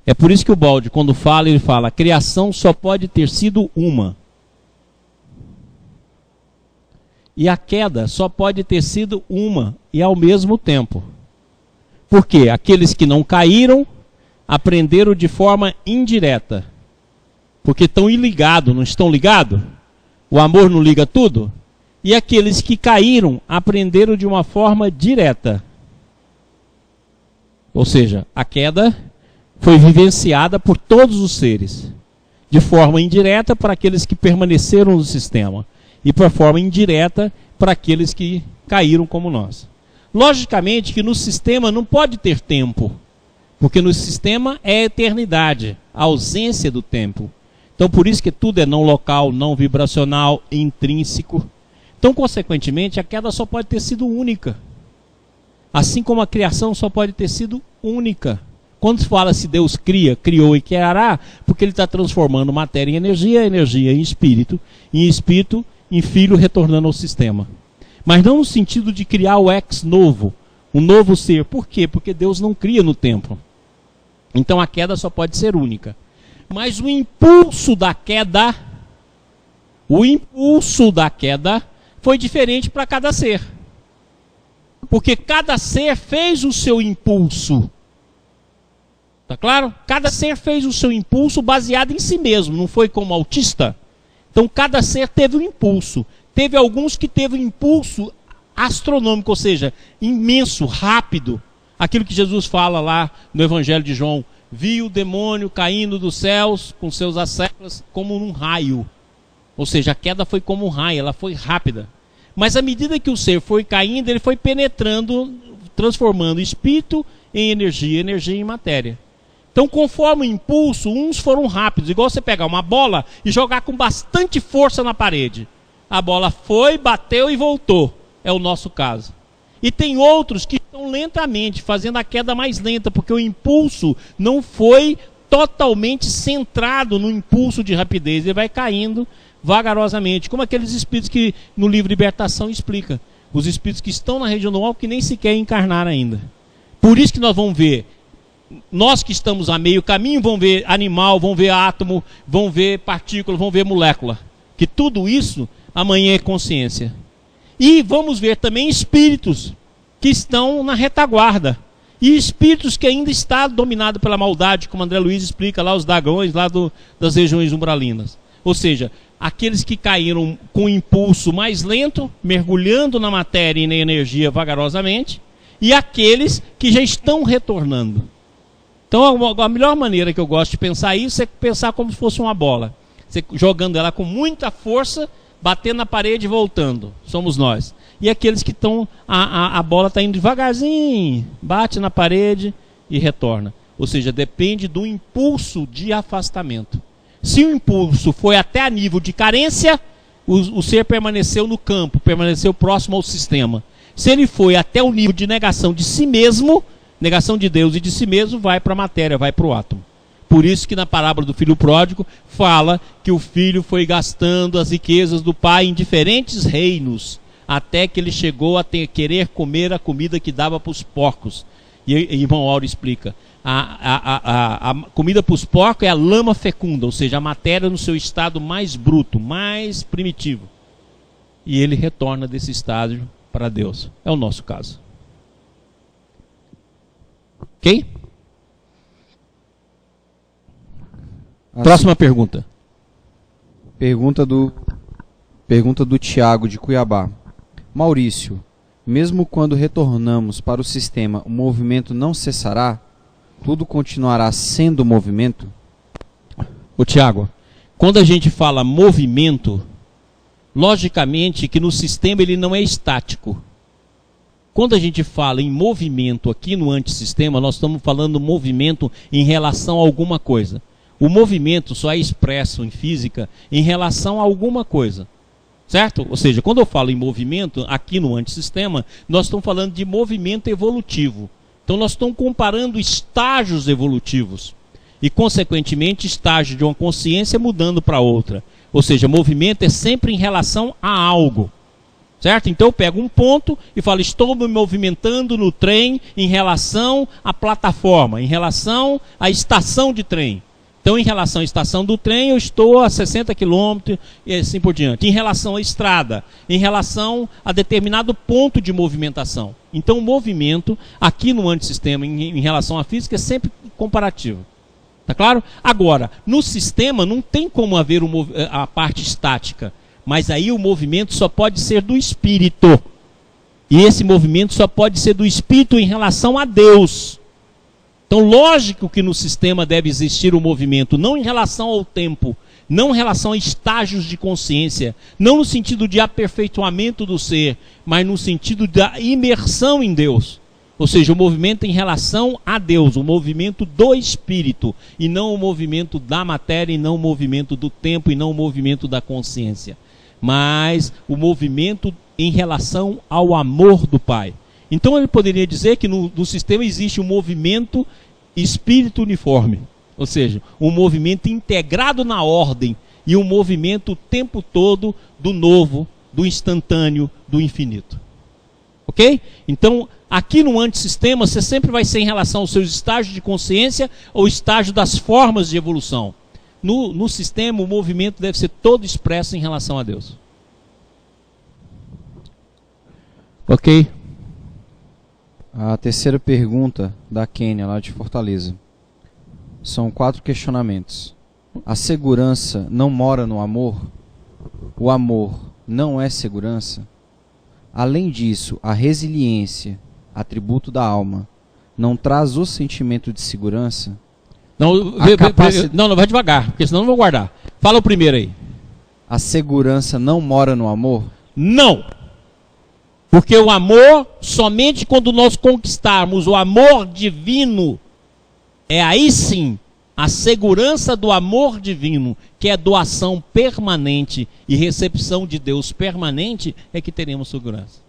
É por isso que o Balde, quando fala, ele fala: a criação só pode ter sido uma. E a queda só pode ter sido uma e ao mesmo tempo. Por quê? Aqueles que não caíram aprenderam de forma indireta. Porque estão ligados, não estão ligados? O amor não liga tudo? E aqueles que caíram aprenderam de uma forma direta. Ou seja, a queda foi vivenciada por todos os seres. De forma indireta para aqueles que permaneceram no sistema. E por forma indireta para aqueles que caíram como nós. Logicamente que no sistema não pode ter tempo. Porque no sistema é a eternidade, a ausência do tempo. Então por isso que tudo é não local, não vibracional, intrínseco. Então consequentemente a queda só pode ter sido única. Assim como a criação só pode ter sido única. Quando se fala se Deus cria, criou e criará, porque ele está transformando matéria em energia, energia em espírito em filho retornando ao sistema. Mas não no sentido de criar o ex novo, um novo ser. Por quê? Porque Deus não cria no tempo. Então a queda só pode ser única. Mas o impulso da queda foi diferente para cada ser. Porque cada ser fez o seu impulso. Tá claro? Cada ser fez o seu impulso baseado em si mesmo, não foi como autista. Então cada ser teve um impulso. Teve alguns que teve um impulso astronômico, ou seja, imenso, rápido. Aquilo que Jesus fala lá no Evangelho de João. Viu o demônio caindo dos céus com seus asséculas como num raio. Ou seja, a queda foi como um raio, ela foi rápida. Mas à medida que o ser foi caindo, ele foi penetrando, transformando espírito em energia, energia em matéria. Então, conforme o impulso, uns foram rápidos. Igual você pegar uma bola e jogar com bastante força na parede. A bola foi, bateu e voltou. É o nosso caso. E tem outros que estão lentamente, fazendo a queda mais lenta, porque o impulso não foi totalmente centrado no impulso de rapidez. Ele vai caindo vagarosamente, como aqueles espíritos que no livro Libertação explica. Os espíritos que estão na região do alto que nem sequer encarnaram ainda. Por isso que nós vamos ver, nós que estamos a meio caminho, vamos ver animal, vamos ver átomo, vamos ver partícula, vamos ver molécula. Que tudo isso amanhã é consciência. E vamos ver também espíritos que estão na retaguarda. E espíritos que ainda estão dominados pela maldade, como André Luiz explica lá, os dragões lá das regiões umbralinas. Ou seja, aqueles que caíram com impulso mais lento, mergulhando na matéria e na energia vagarosamente, e aqueles que já estão retornando. Então a melhor maneira que eu gosto de pensar isso é pensar como se fosse uma bola. Você jogando ela com muita força, batendo na parede e voltando. Somos nós. E aqueles que estão, a bola está indo devagarzinho, bate na parede e retorna. Ou seja, depende do impulso de afastamento. Se o impulso foi até a nível de carência, o ser permaneceu no campo, permaneceu próximo ao sistema. Se ele foi até o nível de negação de si mesmo, negação de Deus e de si mesmo, vai para a matéria, vai para o átomo. Por isso que na parábola do filho pródigo fala que o filho foi gastando as riquezas do pai em diferentes reinos, até que ele chegou a querer comer a comida que dava para os porcos. E irmão Auro explica, a comida para os porcos é a lama fecunda, ou seja, a matéria no seu estado mais bruto, mais primitivo. E ele retorna desse estágio para Deus. É o nosso caso. Ok? Próxima pergunta. Pergunta do Tiago de Cuiabá. Maurício, mesmo quando retornamos para o sistema, o movimento não cessará? Tudo continuará sendo movimento? Ô Tiago, quando a gente fala movimento, logicamente que no sistema ele não é estático. Quando a gente fala em movimento aqui no antissistema, nós estamos falando movimento em relação a alguma coisa. O movimento só é expresso em física em relação a alguma coisa. Certo? Ou seja, quando eu falo em movimento, aqui no antissistema, nós estamos falando de movimento evolutivo. Então nós estamos comparando estágios evolutivos. E, consequentemente, estágio de uma consciência mudando para outra. Ou seja, movimento é sempre em relação a algo. Certo? Então eu pego um ponto e falo, estou me movimentando no trem em relação à plataforma, em relação à estação de trem. Então, em relação à estação do trem, eu estou a 60 km e assim por diante. Em relação à estrada, em relação a determinado ponto de movimentação. Então, o movimento, aqui no antissistema, em relação à física, é sempre comparativo. Tá claro? Agora, no sistema, não tem como haver a parte estática. Mas aí o movimento só pode ser do espírito. E esse movimento só pode ser do espírito em relação a Deus. Então, lógico que no sistema deve existir o movimento, não em relação ao tempo, não em relação a estágios de consciência, não no sentido de aperfeiçoamento do ser, mas no sentido da imersão em Deus. Ou seja, o movimento em relação a Deus, o movimento do espírito, e não o movimento da matéria, e não o movimento do tempo, e não o movimento da consciência. Mas o movimento em relação ao amor do Pai. Então ele poderia dizer que no sistema existe um movimento espírito uniforme, ou seja, um movimento integrado na ordem e um movimento o tempo todo do novo, do instantâneo, do infinito. Ok? Então Aqui no antissistema, você sempre vai ser em relação aos seus estágios de consciência ou estágio das formas de evolução. No sistema, o movimento deve ser todo expresso em relação a Deus. Ok? A terceira pergunta da Kênia, lá de Fortaleza. São 4 questionamentos. A segurança não mora no amor? O amor não é segurança? Além disso, a resiliência, atributo da alma, não traz o sentimento de segurança? Não, não, vai devagar, porque senão não vou guardar. Fala o primeiro aí. A segurança não mora no amor? Não! Porque o amor, somente quando nós conquistarmos o amor divino, é aí sim a segurança do amor divino, que é doação permanente e recepção de Deus permanente, é que teremos segurança.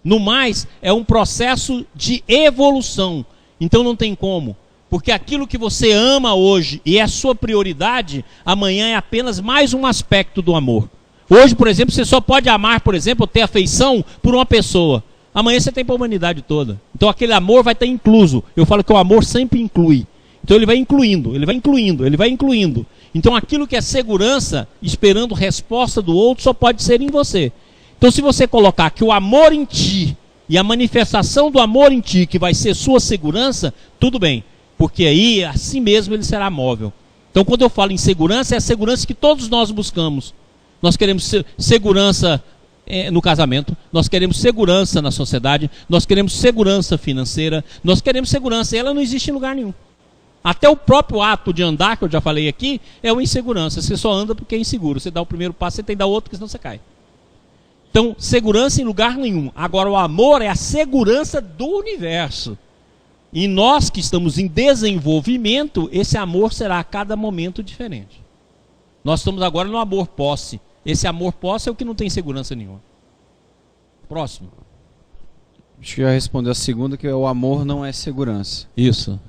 No mais, é um processo de evolução. Então não tem como. Porque aquilo que você ama hoje e é a sua prioridade, amanhã é apenas mais um aspecto do amor. Hoje, por exemplo, você só pode amar, por exemplo, ou ter afeição por uma pessoa. Amanhã você tem para a humanidade toda. Então aquele amor vai estar incluso. Eu falo que o amor sempre inclui. Então ele vai incluindo, ele vai incluindo, ele vai incluindo. Então aquilo que é segurança, esperando resposta do outro, só pode ser em você. Então se você colocar que o amor em ti e a manifestação do amor em ti, que vai ser sua segurança, tudo bem. Porque aí, assim mesmo, ele será móvel. Então quando eu falo em segurança, é a segurança que todos nós buscamos. Nós queremos segurança no casamento, nós queremos segurança na sociedade, nós queremos segurança financeira, nós queremos segurança, e ela não existe em lugar nenhum. Até o próprio ato de andar, que eu já falei aqui, é uma insegurança. Você só anda porque é inseguro. Você dá o primeiro passo, você tem que dar outro, porque senão você cai. Então, segurança em lugar nenhum. Agora, o amor é a segurança do universo. E nós que estamos em desenvolvimento, esse amor será a cada momento diferente. Nós estamos agora no amor posse. Esse amor posse é o que não tem segurança nenhuma. Próximo. Acho que já respondeu a segunda, que o amor não é segurança. Isso.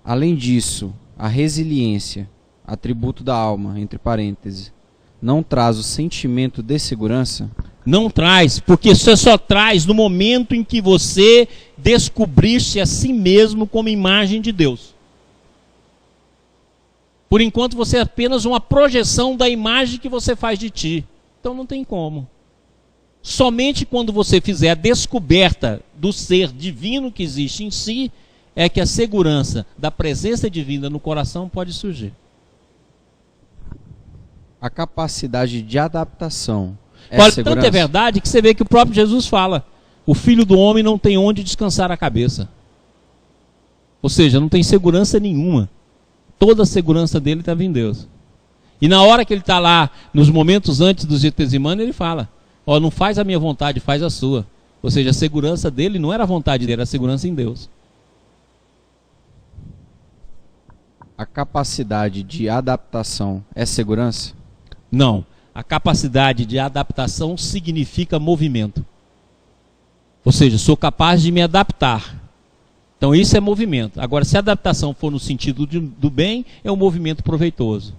Além disso, a resiliência, atributo da alma, entre parênteses, não traz o sentimento de segurança? Não traz, porque você só traz no momento em que você descobrisse a si mesmo como imagem de Deus. Por enquanto você é apenas uma projeção da imagem que você faz de ti. Então não tem como. Somente quando você fizer a descoberta do ser divino que existe em si, é que a segurança da presença divina no coração pode surgir. A capacidade de adaptação Olha, tanto é verdade que você vê que o próprio Jesus fala: o filho do homem não tem onde descansar a cabeça. Ou seja, não tem segurança nenhuma. Toda a segurança dele estava em Deus. E na hora que ele está lá, nos momentos antes do Getsemane, ele fala: ó, não faz a minha vontade, faz a sua. Ou seja, a segurança dele não era a vontade dele, era a segurança em Deus. A capacidade de adaptação é segurança? Não. A capacidade de adaptação significa movimento. Ou seja, sou capaz de me adaptar. Então isso é movimento. Agora, se a adaptação for no sentido do bem, é um movimento proveitoso.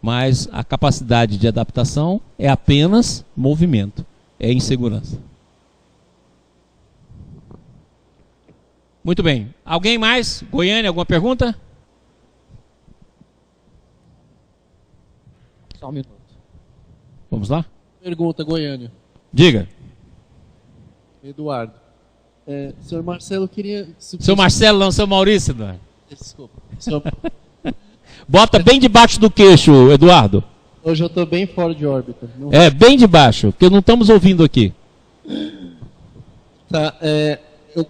Mas a capacidade de adaptação é apenas movimento. É insegurança. Muito bem. Alguém mais? Goiânia, alguma pergunta? Só um minuto. Vamos lá? Pergunta, Goiânia. Diga. Eduardo. Senhor Marcelo, queria... Seu Marcelo, não, seu Maurício, Eduardo. Desculpa. Bota bem debaixo do queixo, Eduardo. Hoje eu estou bem fora de órbita. Não... Bem debaixo, porque não estamos ouvindo aqui. Tá,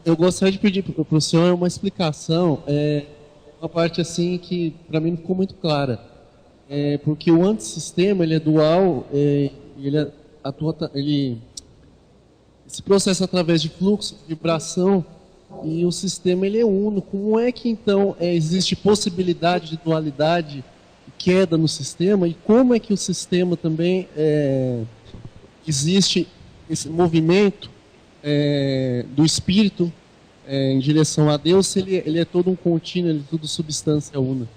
eu gostaria de pedir para o senhor uma explicação, uma parte assim que para mim não ficou muito clara. Porque o antissistema, ele é dual, ele se processa através de fluxo, vibração, e o sistema ele é uno. Como é que então existe possibilidade de dualidade, queda no sistema, e como é que o sistema também existe esse movimento do espírito em direção a Deus, se ele é todo um contínuo, ele é tudo substância una?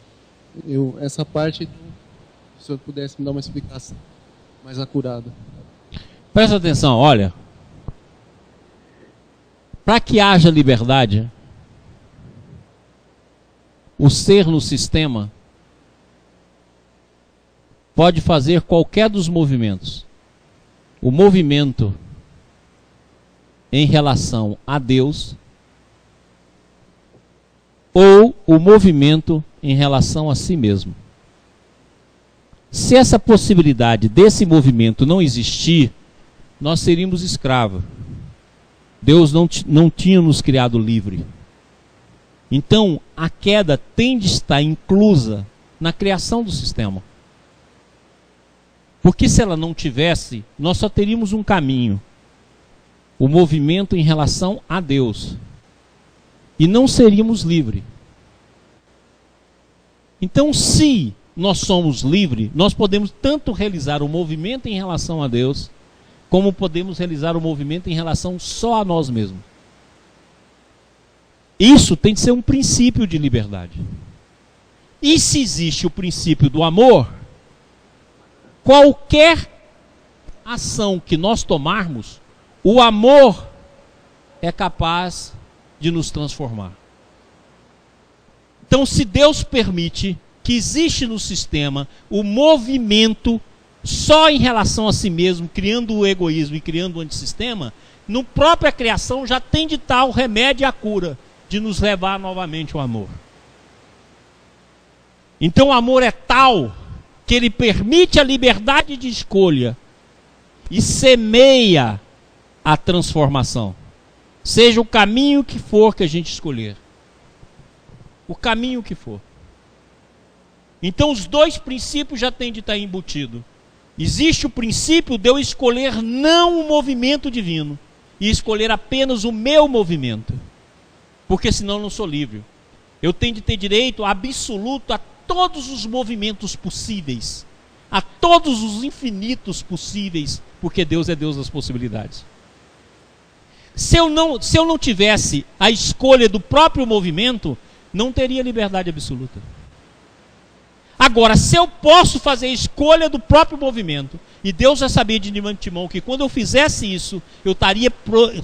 Essa parte, se o senhor pudesse me dar uma explicação mais acurada. Presta atenção, olha. Para que haja liberdade, o ser no sistema pode fazer qualquer dos movimentos. O movimento em relação a Deus ou o movimento em relação a si mesmo. Se essa possibilidade desse movimento não existir, nós seríamos escravos. Deus não tinha nos criado livre. Então, a queda tem de estar inclusa na criação do sistema. Porque se ela não tivesse, nós só teríamos um caminho. O movimento em relação a Deus. E não seríamos livres. Então, se nós somos livres, nós podemos tanto realizar o movimento em relação a Deus, como podemos realizar o movimento em relação só a nós mesmos. Isso tem de ser um princípio de liberdade. E se existe o princípio do amor, qualquer ação que nós tomarmos, o amor é capaz de nos transformar. Então, se Deus permite que existe no sistema o movimento só em relação a si mesmo, criando o egoísmo e criando o antissistema, no própria criação já tem de estar o remédio e a cura de nos levar novamente ao amor. Então o amor é tal que ele permite a liberdade de escolha e semeia a transformação. Seja o caminho que for que a gente escolher. O caminho que for. Então os dois princípios já têm de estar embutidos. Existe o princípio de eu escolher não o movimento divino e escolher apenas o meu movimento. Porque senão eu não sou livre. Eu tenho de ter direito absoluto a todos os movimentos possíveis. A todos os infinitos possíveis. Porque Deus é Deus das possibilidades. Se eu não tivesse a escolha do próprio movimento, não teria liberdade absoluta. Agora, se eu posso fazer a escolha do próprio movimento, e Deus já sabia de antemão que quando eu fizesse isso, eu estaria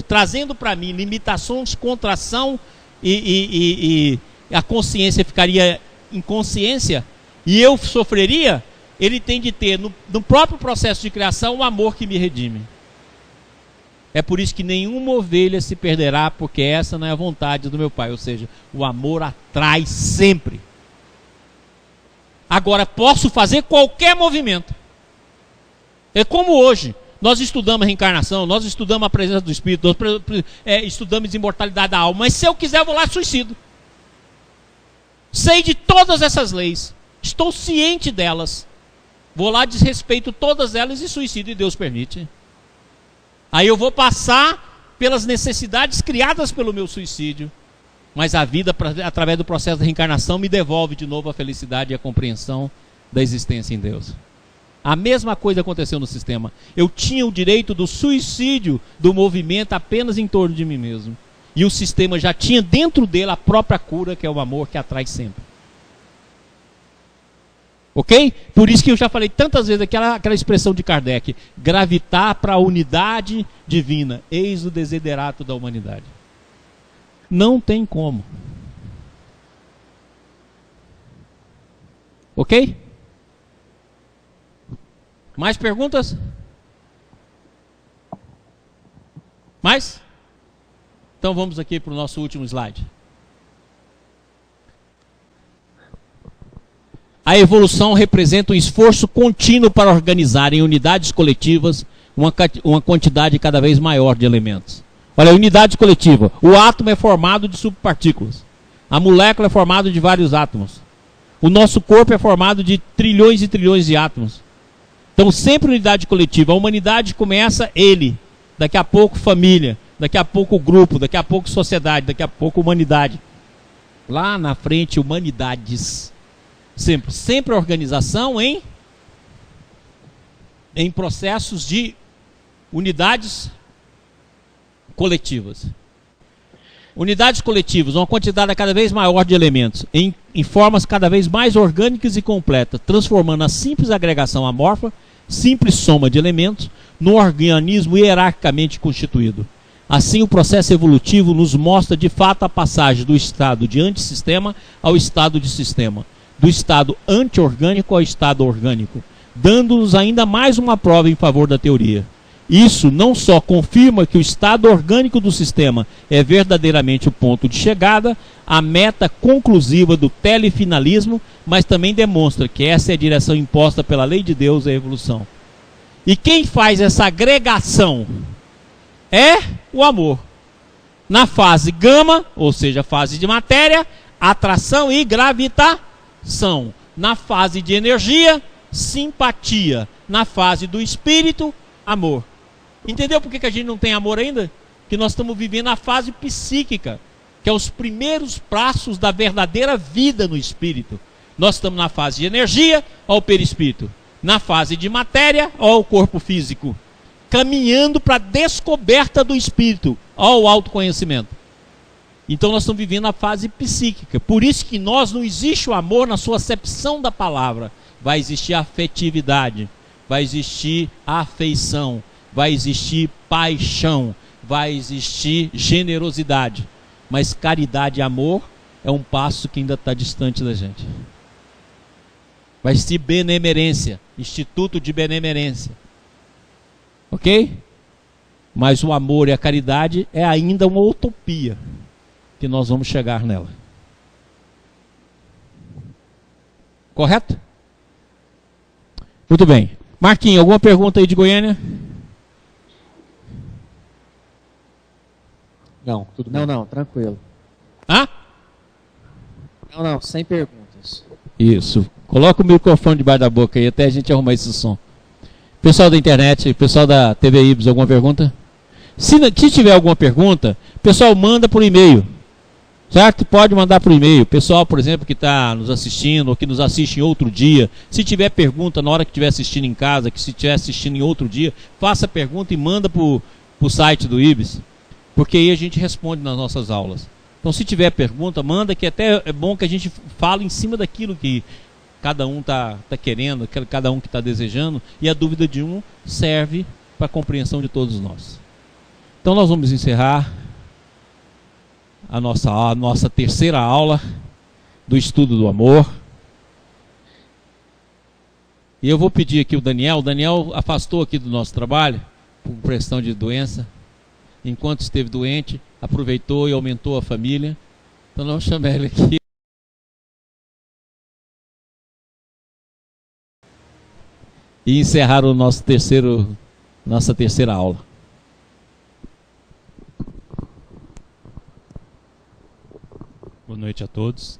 trazendo para mim limitações, contração, e a consciência ficaria em consciência, e eu sofreria, ele tem de ter no próprio processo de criação o amor que me redime. É por isso que nenhuma ovelha se perderá, porque essa não é a vontade do meu Pai. Ou seja, o amor atrai sempre. Agora, posso fazer qualquer movimento. É como hoje. Nós estudamos a reencarnação, nós estudamos a presença do Espírito, nós estudamos a imortalidade da alma. Mas se eu quiser, eu vou lá e suicido. Sei de todas essas leis. Estou ciente delas. Vou lá, desrespeito todas elas e suicido, e Deus permite. Aí eu vou passar pelas necessidades criadas pelo meu suicídio. Mas a vida, através do processo da reencarnação, me devolve de novo a felicidade e a compreensão da existência em Deus. A mesma coisa aconteceu no sistema. Eu tinha o direito do suicídio do movimento apenas em torno de mim mesmo. E o sistema já tinha dentro dele a própria cura, que é o amor que atrai sempre. Ok? Por isso que eu já falei tantas vezes aquela expressão de Kardec: gravitar para a unidade divina, eis o desiderato da humanidade. Não tem como. Ok? Mais perguntas? Mais? Então vamos aqui para o nosso último slide. A evolução representa um esforço contínuo para organizar em unidades coletivas uma quantidade cada vez maior de elementos. Olha, unidade coletiva. O átomo é formado de subpartículas. A molécula é formada de vários átomos. O nosso corpo é formado de trilhões e trilhões de átomos. Então, sempre unidade coletiva. A humanidade começa ele. Daqui a pouco família. Daqui a pouco grupo. Daqui a pouco sociedade. Daqui a pouco humanidade. Lá na frente, humanidades. Sempre a organização em processos de unidades coletivas. Unidades coletivas, uma quantidade cada vez maior de elementos, em formas cada vez mais orgânicas e completas, transformando a simples agregação amorfa, simples soma de elementos, num organismo hierarquicamente constituído. Assim, o processo evolutivo nos mostra de fato a passagem do estado de antissistema ao estado de sistema, do estado anti-orgânico ao estado orgânico, dando-nos ainda mais uma prova em favor da teoria. Isso não só confirma que o estado orgânico do sistema é verdadeiramente o ponto de chegada, a meta conclusiva do telefinalismo, mas também demonstra que essa é a direção imposta pela lei de Deus à evolução. E quem faz essa agregação é o amor. Na fase gama, ou seja, fase de matéria, atração e gravitação. Na fase de energia, simpatia. Na fase do espírito, amor. Entendeu por que a gente não tem amor ainda? Que nós estamos vivendo a fase psíquica, que é os primeiros passos da verdadeira vida no espírito. Nós estamos na fase de energia, ao perispírito. Na fase de matéria, ao corpo físico. Caminhando para a descoberta do espírito, ao autoconhecimento. Então nós estamos vivendo a fase psíquica. Por isso que nós não existe o amor na sua acepção da palavra. Vai existir afetividade, vai existir afeição, vai existir paixão, vai existir generosidade. Mas caridade e amor é um passo que ainda está distante da gente. Vai existir benemerência, instituto de benemerência. Ok? Mas o amor e a caridade é ainda uma utopia que nós vamos chegar nela. Correto? Muito bem. Marquinhos, alguma pergunta aí de Goiânia? Não, tudo bem. Não, tranquilo. Hã? Não, sem perguntas. Isso. Coloca o microfone debaixo da boca aí até a gente arrumar esse som. Pessoal da internet, pessoal da TV Ibis, alguma pergunta? Se tiver alguma pergunta, pessoal, manda por e-mail. Certo? Pode mandar por e-mail. Pessoal, por exemplo, que está nos assistindo ou que nos assiste em outro dia, se tiver pergunta na hora que estiver assistindo em casa, que se estiver assistindo em outro dia, faça a pergunta e manda para o site do Ibis, porque aí a gente responde nas nossas aulas. Então, se tiver pergunta, manda, que até é bom que a gente fale em cima daquilo que cada um está querendo, cada um que está desejando, e a dúvida de um serve para a compreensão de todos nós. Então nós vamos encerrar a nossa terceira aula do estudo do amor. E eu vou pedir aqui o Daniel afastou aqui do nosso trabalho, por questão de doença. Enquanto esteve doente, aproveitou e aumentou a família. Então nós vamos chamar ele aqui. E encerrar o nossa terceira aula. Boa noite a todos.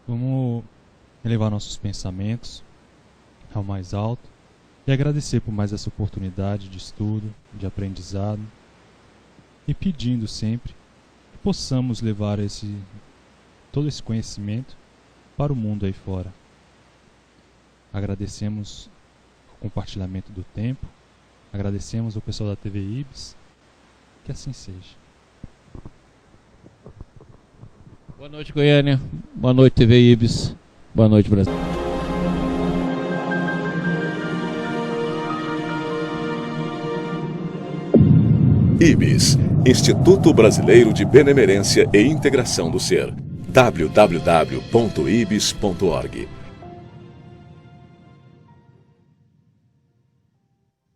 Vamos elevar nossos pensamentos ao mais alto e agradecer por mais essa oportunidade de estudo, de aprendizado, e pedindo sempre que possamos levar todo esse conhecimento para o mundo aí fora. Agradecemos o compartilhamento do tempo, agradecemos ao pessoal da TV Ibis, que assim seja. Boa noite, Goiânia. Boa noite, TV Ibis. Boa noite, Brasil. Ibis, Instituto Brasileiro de Benemerência e Integração do Ser. www.ibis.org